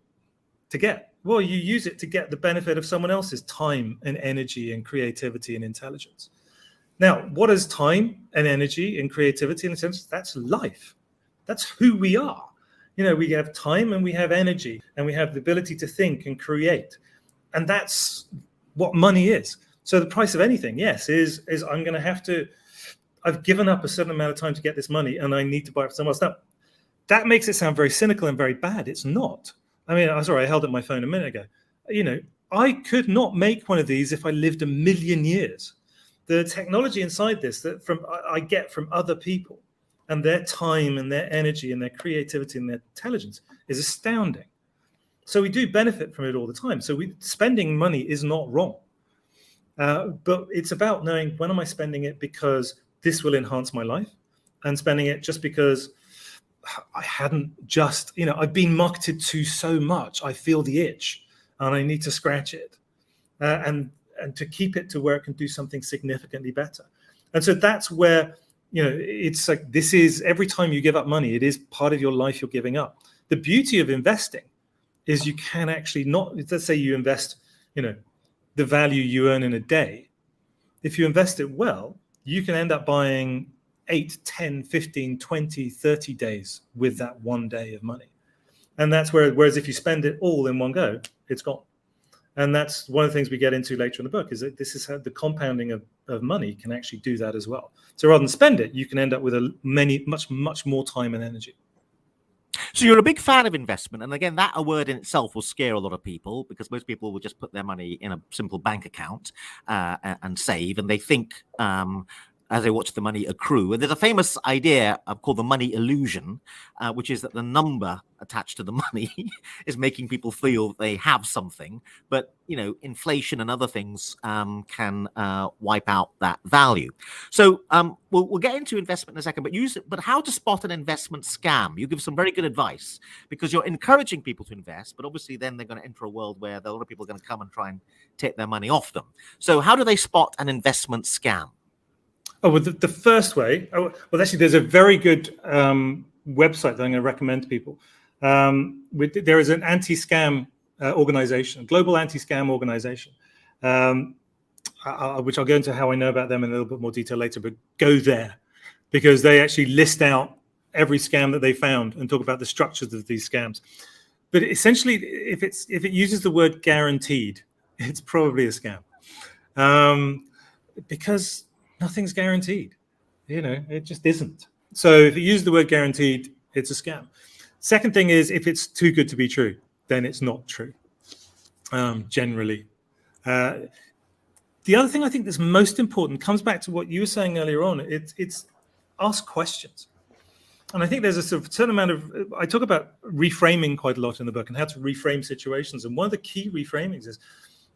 Speaker 2: to get? Well, you use it to get the benefit of someone else's time and energy and creativity and intelligence. Now, what is time and energy and creativity and intelligence? That's life. That's who we are. We have time and we have energy and we have the ability to think and create. And that's what money is. So the price of anything, yes, is I'm going to have to, I've given up a certain amount of time to get this money and I need to buy it for someone else. Now, that makes it sound very cynical and very bad. It's not. I mean, I'm sorry, I held up my phone a minute ago. I could not make one of these if I lived a million years. The technology inside this I get from other people, and their time and their energy and their creativity and their intelligence is astounding. So we do benefit from it all the time. So spending money is not wrong. But it's about knowing, when am I spending it because this will enhance my life, and spending it just because I hadn't just, I've been marketed to so much. I feel the itch and I need to scratch it and to keep it to where it can do something significantly better. And so that's where, it's like, this is, every time you give up money, it is part of your life you're giving up. The beauty of investing is you can actually let's say you invest, the value you earn in a day. If you invest it well, you can end up buying 8, 10, 15, 20, 30 days with that one day of money. And that's whereas if you spend it all in one go, it's gone. And that's one of the things we get into later in the book, is that this is how the compounding of money can actually do that as well. So rather than spend it, you can end up with much more time and energy.
Speaker 1: So you're a big fan of investment. And again, that a word in itself will scare a lot of people, because most people will just put their money in a simple bank account and save. And they think as they watch the money accrue. And there's a famous idea called the money illusion, which is that the number attached to the money is making people feel they have something. But, inflation and other things can wipe out that value. So we'll get into investment in a second, but how to spot an investment scam? You give some very good advice, because you're encouraging people to invest, but obviously then they're going to enter a world where a lot of people are going to come and try and take their money off them. So how do they spot an investment scam?
Speaker 2: Oh, well, the first way, actually, there's a very good website that I'm going to recommend to people. There is an anti-scam organization, global anti-scam organization, which I'll go into how I know about them in a little bit more detail later, but go there, because they actually list out every scam that they found and talk about the structures of these scams. But essentially, if it uses the word guaranteed, it's probably a scam, because nothing's guaranteed. It just isn't. So if you use the word guaranteed, it's a scam. Second thing is, if it's too good to be true, then it's not true, generally. The other thing I think that's most important comes back to what you were saying earlier on. It's ask questions. And I think there's a sort of certain amount of, I talk about reframing quite a lot in the book and how to reframe situations. And one of the key reframings is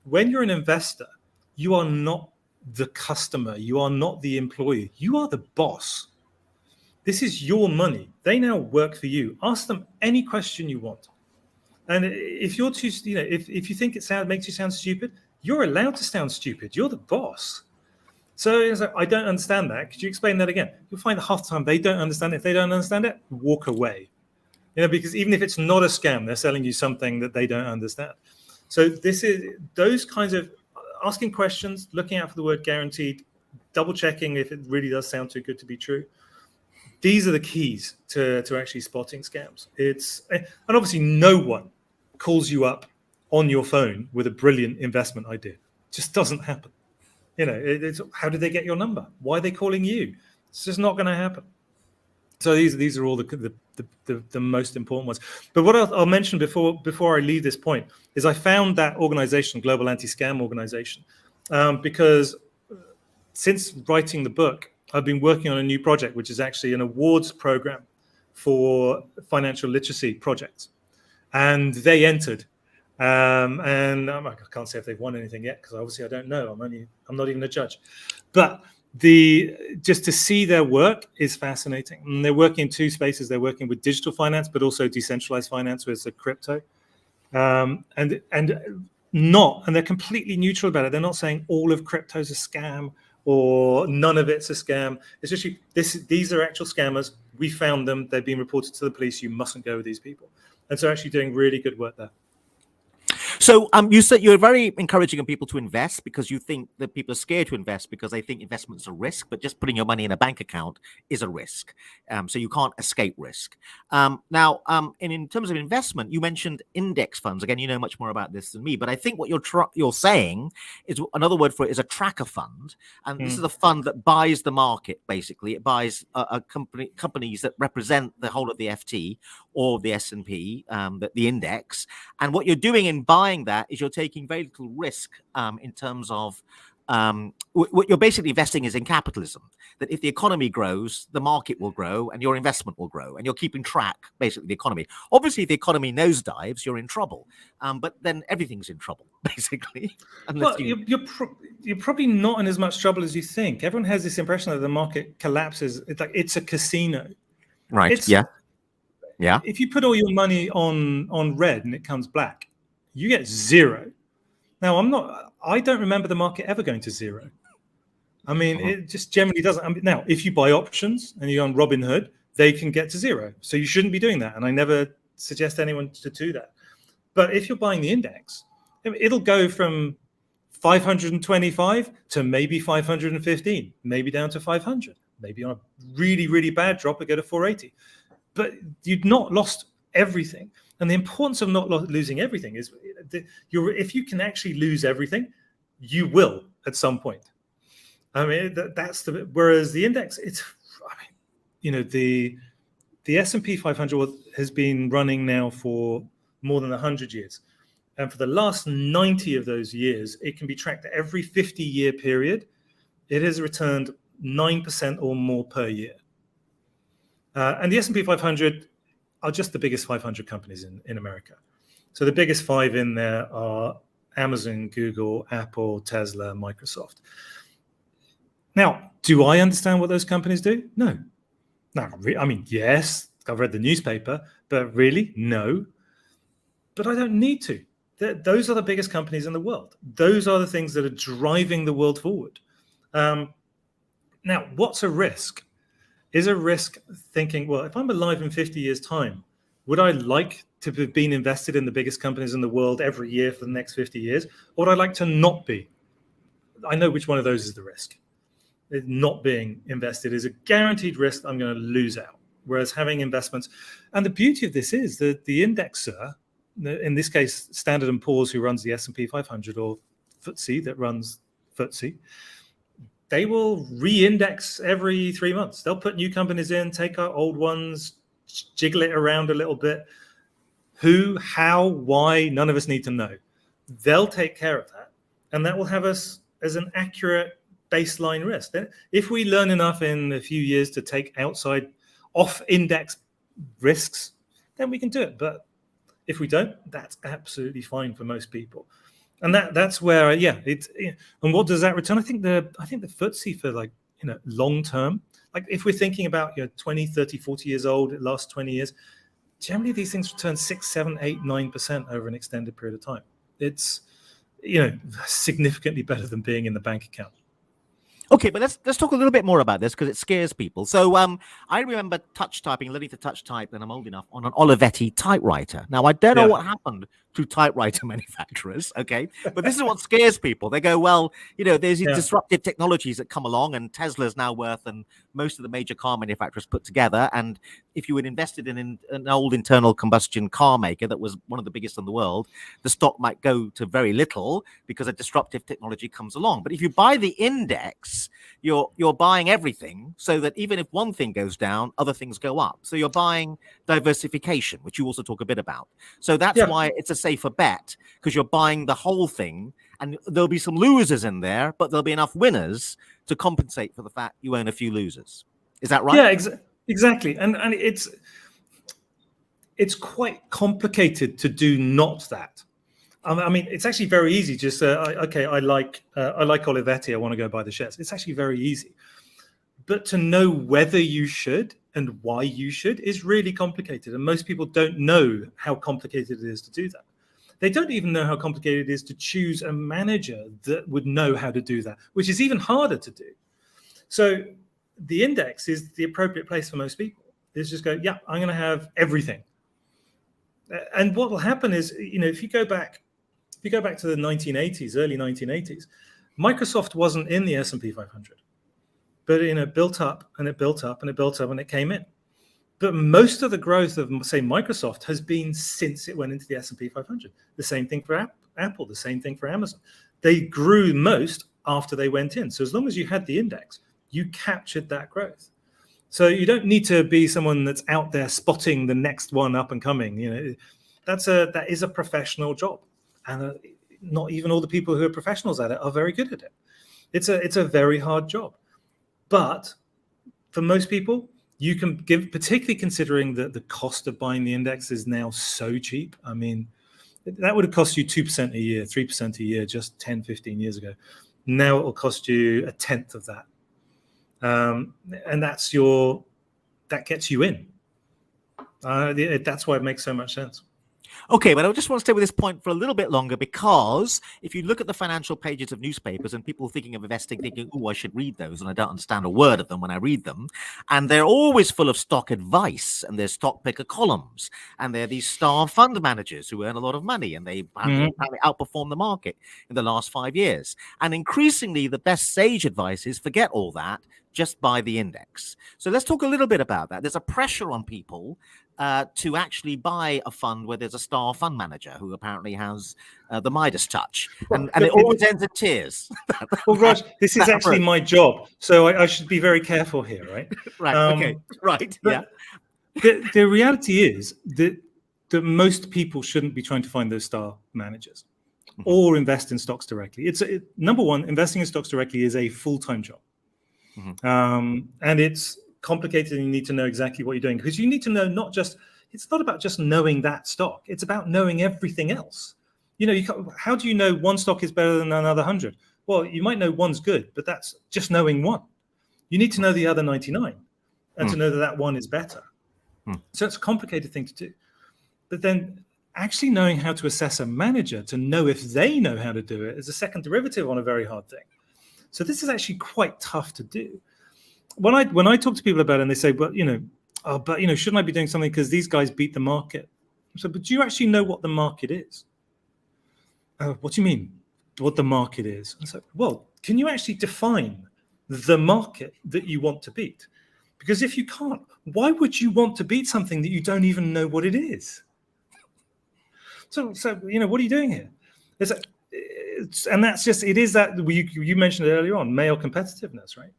Speaker 2: when you're an investor, you are not the customer, you are not the employee, you are the boss. This is your money. They now work for you. Ask them any question you want. And if you're too, if you think it makes you sound stupid, you're allowed to sound stupid. You're the boss. So it's like, I don't understand that. Could you explain that again? You'll find that half the time they don't understand it. If they don't understand it, walk away. Because even if it's not a scam, they're selling you something that they don't understand. So this is those kinds of asking questions, looking out for the word guaranteed, double checking if it really does sound too good to be true. These are the keys to actually spotting scams. And obviously no one calls you up on your phone with a brilliant investment idea. It just doesn't happen. It's how did they get your number? Why are they calling you? It's just not going to happen. So these are all the most important ones. But what I'll mention before I leave this point is I found that organization, Global Anti-Scam Organization, because since writing the book, I've been working on a new project, which is actually an awards program for financial literacy projects. And they entered. And I can't say if they've won anything yet, because obviously I don't know. I'm not even a judge. But just to see their work is fascinating. And they're working in two spaces. They're working with digital finance, but also decentralized finance with the crypto. And they're completely neutral about it. They're not saying all of crypto's a scam or none of it's a scam. It's actually these are actual scammers. We found them. They've been reported to the police. You mustn't go with these people. And so actually doing really good work there.
Speaker 1: So you said you're very encouraging of people to invest because you think that people are scared to invest because they think investment's a risk, but just putting your money in a bank account is a risk. So you can't escape risk. Now, in terms of investment, you mentioned index funds. Again, you know much more about this than me, but I think what you're saying is another word for it is a tracker fund. And this is a fund that buys the market, basically. It buys companies that represent the whole of the FT or the S&P, the index. And what you're doing in buying that is you're taking very little risk in terms of what you're basically investing is in capitalism, that if the economy grows, the market will grow and your investment will grow, and you're keeping track, basically, the economy. Obviously, if the economy nosedives, you're in trouble, but then everything's in trouble, basically.
Speaker 2: Well, you're probably not in as much trouble as you think. Everyone has this impression that the market collapses. It's like it's a casino.
Speaker 1: Right, yeah.
Speaker 2: If you put all your money on red and it comes black, you get zero. Now, I don't remember the market ever going to zero. I mean, it just generally doesn't. Now, if you buy options and you're on Robinhood, they can get to zero. So you shouldn't be doing that. And I never suggest anyone to do that. But if you're buying the index, it'll go from 525 to maybe 515, maybe down to 500, maybe on a really, really bad drop, it'll go to 480. But you've not lost everything. And the importance of not losing everything is if you can actually lose everything, you will at some point. I mean, whereas the index, the S&P 500 has been running now for more than 100 years. And for the last 90 of those years, it can be tracked every 50-year period. It has returned 9% or more per year. And the S&P 500 are just the biggest 500 companies in America. So the biggest five in there are Amazon, Google, Apple, Tesla, Microsoft. Now, do I understand what those companies do? No. Not really. I mean, yes, I've read the newspaper, but really, no. But I don't need to. Those are the biggest companies in the world. Those are the things that are driving the world forward. Now, what's a risk? Is a risk thinking, well, if I'm alive in 50 years' time, would I like to have been invested in the biggest companies in the world every year for the next 50 years? Or would I like to not be? I know which one of those is the risk. Not being invested is a guaranteed risk I'm going to lose out. Whereas having investments, and the beauty of this is that the indexer, in this case, Standard & Poor's, who runs the S&P 500, or FTSE that runs FTSE, they will re-index every 3 months. They'll put new companies in, take out old ones, jiggle it around a little bit. Who, how, why, none of us need to know. They'll take care of that. And that will have us as an accurate baseline risk. If we learn enough in a few years to take outside off-index risks, then we can do it. But if we don't, that's absolutely fine for most people. And that's where, and what does that return? I think the FTSE for like, long term, like if we're thinking about 20, 30, 40 years old, it lasts 20 years, generally these things return 6, 7, 8, 9% over an extended period of time. It's, significantly better than being in the bank account.
Speaker 1: Okay, but let's talk a little bit more about this because it scares people. So I remember learning to touch type, and I'm old enough, on an Olivetti typewriter. Now, I don't know what happened to typewriter manufacturers, okay? But this is what scares people. They go, well, there's these disruptive technologies that come along, and Tesla's now worth than most of the major car manufacturers put together. And if you had invested in an old internal combustion car maker that was one of the biggest in the world, the stock might go to very little because a disruptive technology comes along. But if you buy the index, you're buying everything, so that even if one thing goes down, other things go up. So you're buying diversification, which you also talk a bit about. So that's why it's a safer bet, because you're buying the whole thing, and there'll be some losers in there, but there'll be enough winners to compensate for the fact you own a few losers. Is that right?
Speaker 2: Yeah, exactly. And it's quite complicated to do not that. I mean, it's actually very easy. Just I like Olivetti. I want to go buy the shares. It's actually very easy. But to know whether you should and why you should is really complicated. And most people don't know how complicated it is to do that. They don't even know how complicated it is to choose a manager that would know how to do that, which is even harder to do. So the index is the appropriate place for most people. Is just go, I'm going to have everything. And what will happen is, if you go back to the 1980s, early 1980s, Microsoft wasn't in the S&P 500, but it built up and it built up and it built up and it came in. But most of the growth of, say, Microsoft has been since it went into the S&P 500. The same thing for Apple, the same thing for Amazon. They grew most after they went in. So as long as you had the index, you captured that growth. So you don't need to be someone that's out there spotting the next one up and coming. That is a professional job. And not even all the people who are professionals at it are very good at it. It's a very hard job. But for most people, you can give, particularly considering that the cost of buying the index is now so cheap. I mean, that would have cost you 2% a year, 3% a year just 10, 15 years ago. Now it will cost you a tenth of that. And that gets you in. That's why it makes so much sense.
Speaker 1: Okay, but I just want to stay with this point for a little bit longer, because if you look at the financial pages of newspapers and people thinking of investing, thinking, I should read those, and I don't understand a word of them when I read them, and they're always full of stock advice, and there's stock picker columns, and they're these star fund managers who earn a lot of money, and they outperform the market in the last 5 years. And increasingly, the best sage advice is forget all that, just buy the index. So let's talk a little bit about that. There's a pressure on people to actually buy a fund where there's a star fund manager who apparently has the Midas touch, and it always ends in tears.
Speaker 2: Well, Raj, this is actually my job, so I should be very careful here, right?
Speaker 1: Right. Okay. Right. Yeah.
Speaker 2: The reality is that most people shouldn't be trying to find those star managers or invest in stocks directly. Number one, investing in stocks directly is a full-time job. And it's complicated, and you need to know exactly what you're doing, because you need to know it's not about just knowing that stock, it's about knowing everything else. How do you know one stock is better than another 100? Well, you might know one's good, but that's just knowing one. You need to know the other 99 and to know that one is better. So it's a complicated thing to do. But then actually knowing how to assess a manager to know if they know how to do it is a second derivative on a very hard thing. So this is actually quite tough to do. When I talk to people about it, and they say, well, shouldn't I be doing something because these guys beat the market? So, but do you actually know what the market is? What do you mean, what the market is? I said, well, can you actually define the market that you want to beat? Because if you can't, why would you want to beat something that you don't even know what it is? So what are you doing here? And that's just, it is that you mentioned it earlier on, male competitiveness, right?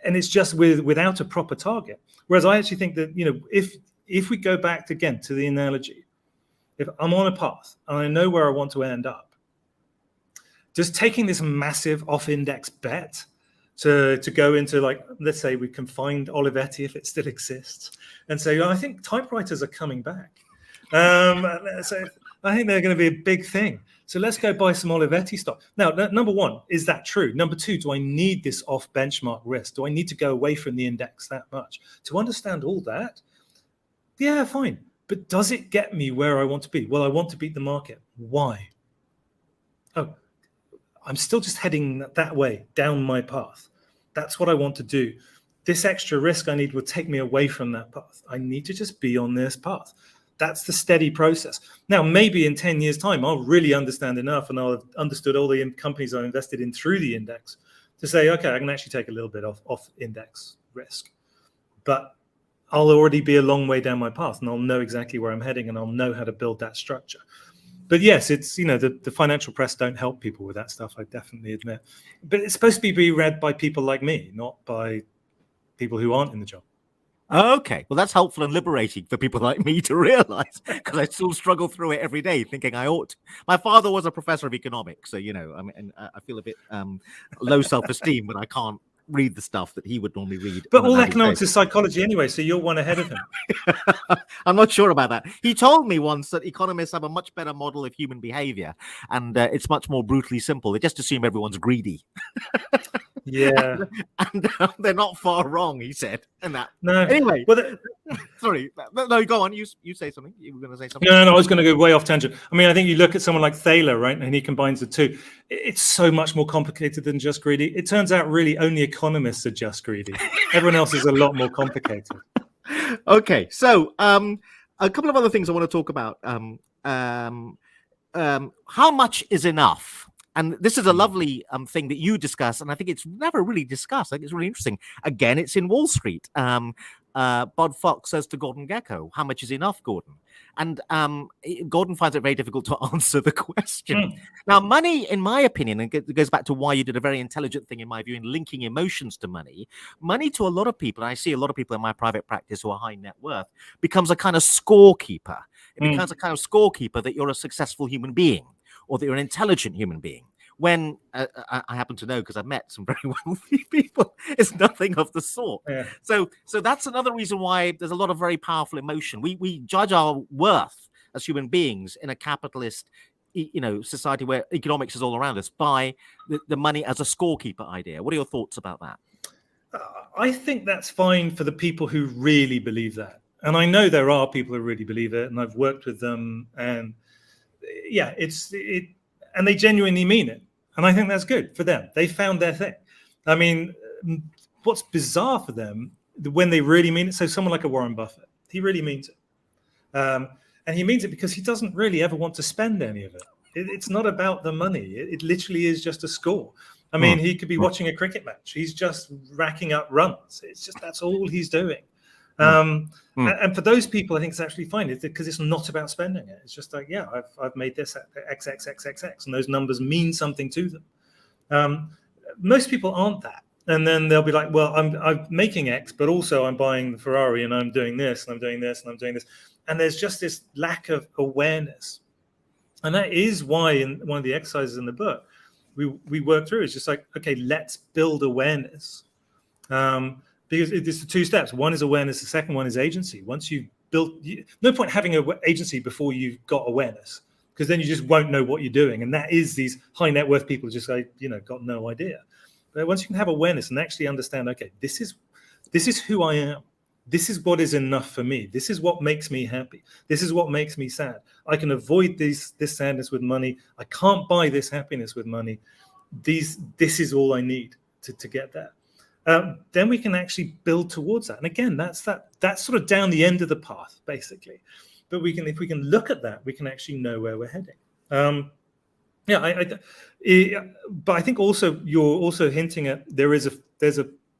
Speaker 2: And it's just without a proper target. Whereas I actually think that, if we go back again to the analogy, if I'm on a path and I know where I want to end up, just taking this massive off-index bet to go into, like, let's say we can find Olivetti if it still exists, and say, I think typewriters are coming back. So I think they're going to be a big thing. So let's go buy some Olivetti stock. Now, number one, is that true? Number two, do I need this off benchmark risk? Do I need to go away from the index that much? To understand all that, yeah, fine. But does it get me where I want to be? Well, I want to beat the market. Why? Oh, I'm still just heading that way, down my path. That's what I want to do. This extra risk I need will take me away from that path. I need to just be on this path. That's the steady process. Now, maybe in 10 years' time, I'll really understand enough, and I'll have understood all the companies I invested in through the index to say, okay, I can actually take a little bit off index risk. But I'll already be a long way down my path, and I'll know exactly where I'm heading, and I'll know how to build that structure. But yes, it's, the financial press don't help people with that stuff, I definitely admit. But it's supposed to be read by people like me, not by people who aren't in the job.
Speaker 1: Okay, well, that's helpful and liberating for people like me to realize, because I still struggle through it every day thinking I ought to. My father was a professor of economics, so, I feel a bit low self-esteem when I can't read the stuff that he would normally read.
Speaker 2: But all economics is psychology anyway, so you're one ahead of him.
Speaker 1: I'm not sure about that. He told me once that economists have a much better model of human behavior, and it's much more brutally simple. They just assume everyone's greedy.
Speaker 2: Yeah.
Speaker 1: and they're not far wrong, he said. And that.
Speaker 2: No.
Speaker 1: Anyway,
Speaker 2: well,
Speaker 1: sorry. No, go on. You say something. You were going to say something.
Speaker 2: No, I was going to go way off tangent. I mean, I think you look at someone like Thaler, right, and he combines the two. It's so much more complicated than just greedy. It turns out really only economists are just greedy. Everyone else is a lot more complicated.
Speaker 1: Okay, so a couple of other things I want to talk about. How much is enough? And this is a lovely thing that you discuss, and I think it's never really discussed. I think it's really interesting. Again, it's in Wall Street. Bod Fox says to Gordon Gekko, how much is enough, Gordon? And Gordon finds it very difficult to answer the question. Now, money, in my opinion, and it goes back to why you did a very intelligent thing, in my view, in linking emotions to money. Money to a lot of people, and I see a lot of people in my private practice who are high net worth, becomes a kind of scorekeeper. It becomes a kind of scorekeeper that you're a successful human being, or that you're an intelligent human being. When I happen to know, because I've met some very wealthy people, it's nothing of the sort.
Speaker 2: Yeah.
Speaker 1: So that's another reason why there's a lot of very powerful emotion. We judge our worth as human beings in a capitalist, society where economics is all around us by the money as a scorekeeper idea. What are your thoughts about that?
Speaker 2: I think that's fine for the people who really believe that. And I know there are people who really believe it, and I've worked with them, and yeah, and they genuinely mean it. And I think that's good for them. They found their thing. I mean, what's bizarre for them when they really mean it, so someone like a Warren Buffett, he really means it. And he means it because he doesn't really ever want to spend any of it. It's not about the money. It literally is just a score. I mean, he could be watching a cricket match. He's just racking up runs. It's just, that's all he's doing. And for those people, I think it's actually fine because it's not about spending it. It's just like, yeah, I've made this at XXXXX, and those numbers mean something to them. Most people aren't that. And then they'll be like, well, I'm making X, but also I'm buying the Ferrari, and I'm doing this, and I'm doing this, and I'm doing this. And there's just this lack of awareness. And that is why in one of the exercises in the book, we work through, it's just like, okay, let's build awareness. Because it's the two steps. One is awareness. The second one is agency. Once you've built, no point having an agency before you've got awareness, because then you just won't know what you're doing. And that is these high net worth people just like, got no idea. But once you can have awareness and actually understand, okay, this is who I am. This is what is enough for me. This is what makes me happy. This is what makes me sad. I can avoid this sadness with money. I can't buy this happiness with money. This is all I need to get there. Then we can actually build towards that. And again, that's sort of down the end of the path, basically. But if we can look at that, we can actually know where we're heading. But I think also you're also hinting at there's a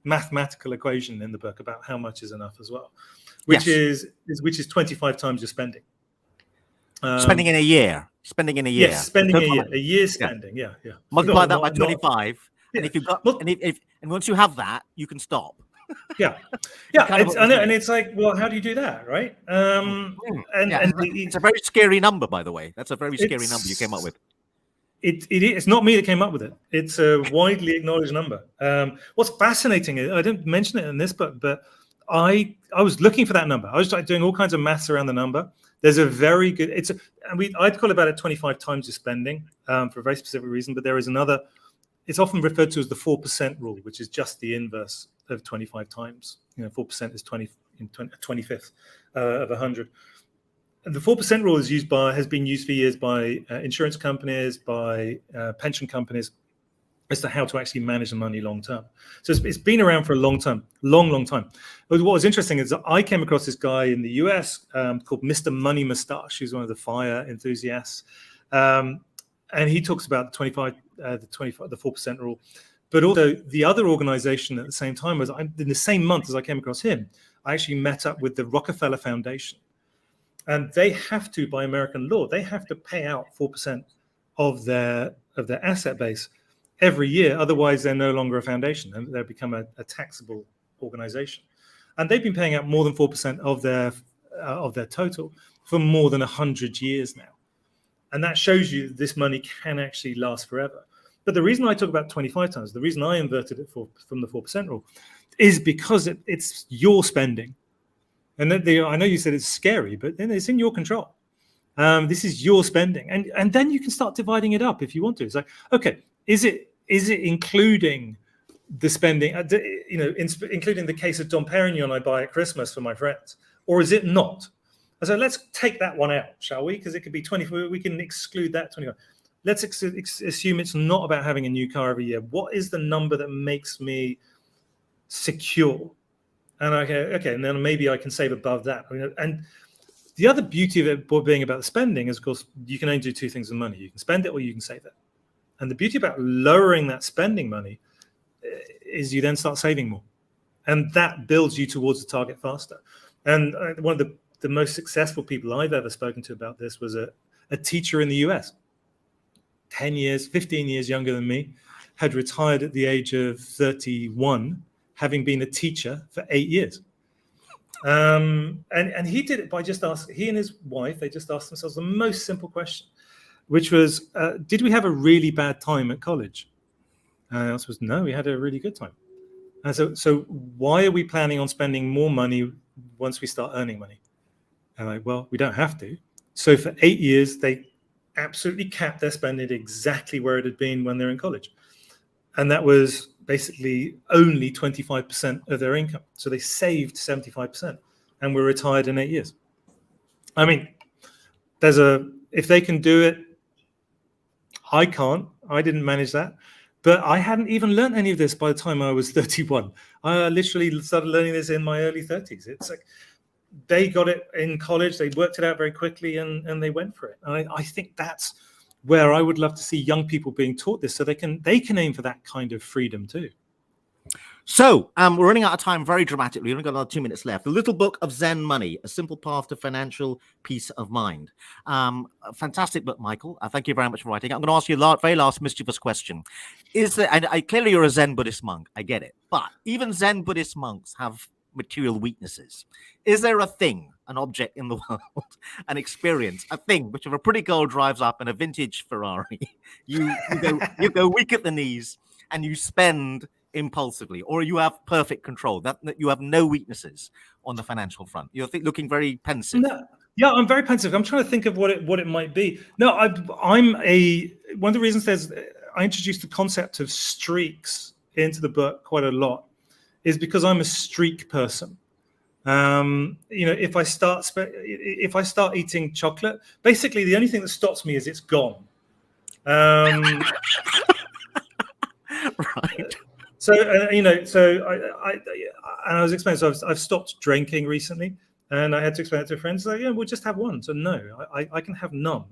Speaker 2: mathematical equation in the book about how much is enough as well, which is 25 times your spending.
Speaker 1: Spending in a year.
Speaker 2: Yes, spending a year's spending. Yeah.
Speaker 1: Multiply that by 25. And if you've got, and once you have that, you can stop.
Speaker 2: Yeah. And it's like, well, how do you do that, right?
Speaker 1: It's a very scary number, by the way. That's a very scary number you came up with.
Speaker 2: It's not me that came up with it. It's a widely acknowledged number. What's fascinating is, I didn't mention it in this book, but I was looking for that number. I was doing all kinds of maths around the number. There's a very good, I'd call it about 25 times your spending for a very specific reason, but there is another, it's often referred to as the 4% rule, which is just the inverse of 25 times. 4% is 25th of 100. And the 4% rule has been used for years by insurance companies, by pension companies, as to how to actually manage the money long term. So it's been around for a long time. But what was interesting is that I came across this guy in the US called Mr. Money Mustache, who's one of the FIRE enthusiasts, and he talks about the 4% rule. But also the other organization at the same time was, in the same month as I came across him, I actually met up with the Rockefeller Foundation. And they have to, by American law, they have to pay out 4% of their asset base every year. Otherwise, they're no longer a foundation and they become a taxable organization. And they've been paying out more than 4% of their total for more than 100 years now. And that shows you this money can actually last forever. But the reason I talk about 25 times, the reason I inverted it from the 4% rule, is because it's your spending. And I know you said it's scary, but then it's in your control. This is your spending, and then you can start dividing it up if you want to. It's like, okay, is it including the spending, including the case of Dom Perignon I buy at Christmas for my friends, or is it not? So let's take that one out, shall we? Because it could be 24. We can exclude that 25. Let's assume it's not about having a new car every year. What is the number that makes me secure? And okay, and then maybe I can save above that. And the other beauty of it being about the spending is, of course, you can only do two things with money. You can spend it or you can save it. And the beauty about lowering that spending money is you then start saving more. And that builds you towards the target faster. And one of the most successful people I've ever spoken to about this was a teacher in the US, 15 years younger than me, had retired at the age of 31, having been a teacher for 8 years. And he did it by he and his wife, they just asked themselves the most simple question, which was, did we have a really bad time at college? And the answer was, no, we had a really good time. And so why are we planning on spending more money once we start earning money? And well, we don't have to. So for 8 years, they absolutely capped their spending exactly where it had been when they're in college. And that was basically only 25% of their income. So they saved 75% and were retired in 8 years. I mean, if they can do it, I can't. I didn't manage that. But I hadn't even learned any of this by the time I was 31. I literally started learning this in my early 30s. It's like they got it in college, they worked it out very quickly, and they went for it. And I think that's where I would love to see young people being taught this, so they can aim for that kind of freedom too.
Speaker 1: So we're running out of time very dramatically. We've only got another 2 minutes left. The Little Book of Zen Money, A Simple Path to Financial Peace of Mind. A fantastic book, Michael. Thank you very much for writing. I'm going to ask you a very last mischievous question. Clearly you're a Zen Buddhist monk. I get it. But even Zen Buddhist monks have material weaknesses. Is there a thing, an object in the world, an experience, a thing which if a pretty girl drives up in a vintage Ferrari, you go weak at the knees and you spend impulsively, or you have perfect control, that you have no weaknesses on the financial front? You're looking very pensive.
Speaker 2: No. Yeah, I'm very pensive. I'm trying to think of what it might be. No, one of the reasons I introduced the concept of streaks into the book quite a lot is because I'm a streak person. If I start eating chocolate, basically the only thing that stops me is it's gone.
Speaker 1: Right.
Speaker 2: So I was explaining. So I've stopped drinking recently, and I had to explain it to friends. Like, yeah, we'll just have one. So no, I can have none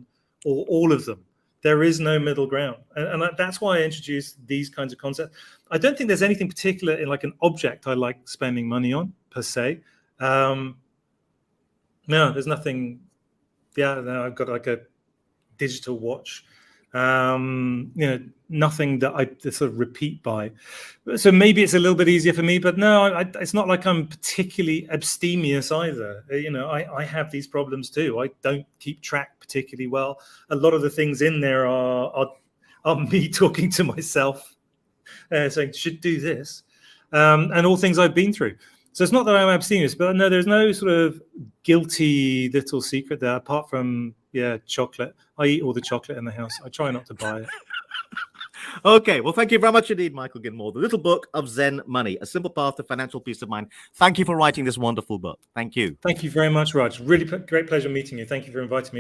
Speaker 2: or all of them. There is no middle ground, and that's why I introduced these kinds of concepts. I don't think there's anything particular in like an object I like spending money on per se. No, there's nothing. Yeah, no, I've got like a digital watch. Nothing that I sort of repeat by. So maybe it's a little bit easier for me, but no, it's not like I'm particularly abstemious either. I have these problems too. I don't keep track particularly well. A lot of the things in there are are me talking to myself, saying, should do this, and all things I've been through. So it's not that I'm abstemious, but no, there's no sort of guilty little secret there, apart from, chocolate. I eat all the chocolate in the house. I try not to buy it.
Speaker 1: Okay, well, thank you very much indeed, Michael Gilmore. The Little Book of Zen Money, A Simple Path to Financial Peace of Mind. Thank you for writing this wonderful book. Thank you.
Speaker 2: Thank you very much, Raj. Really great pleasure meeting you. Thank you for inviting me.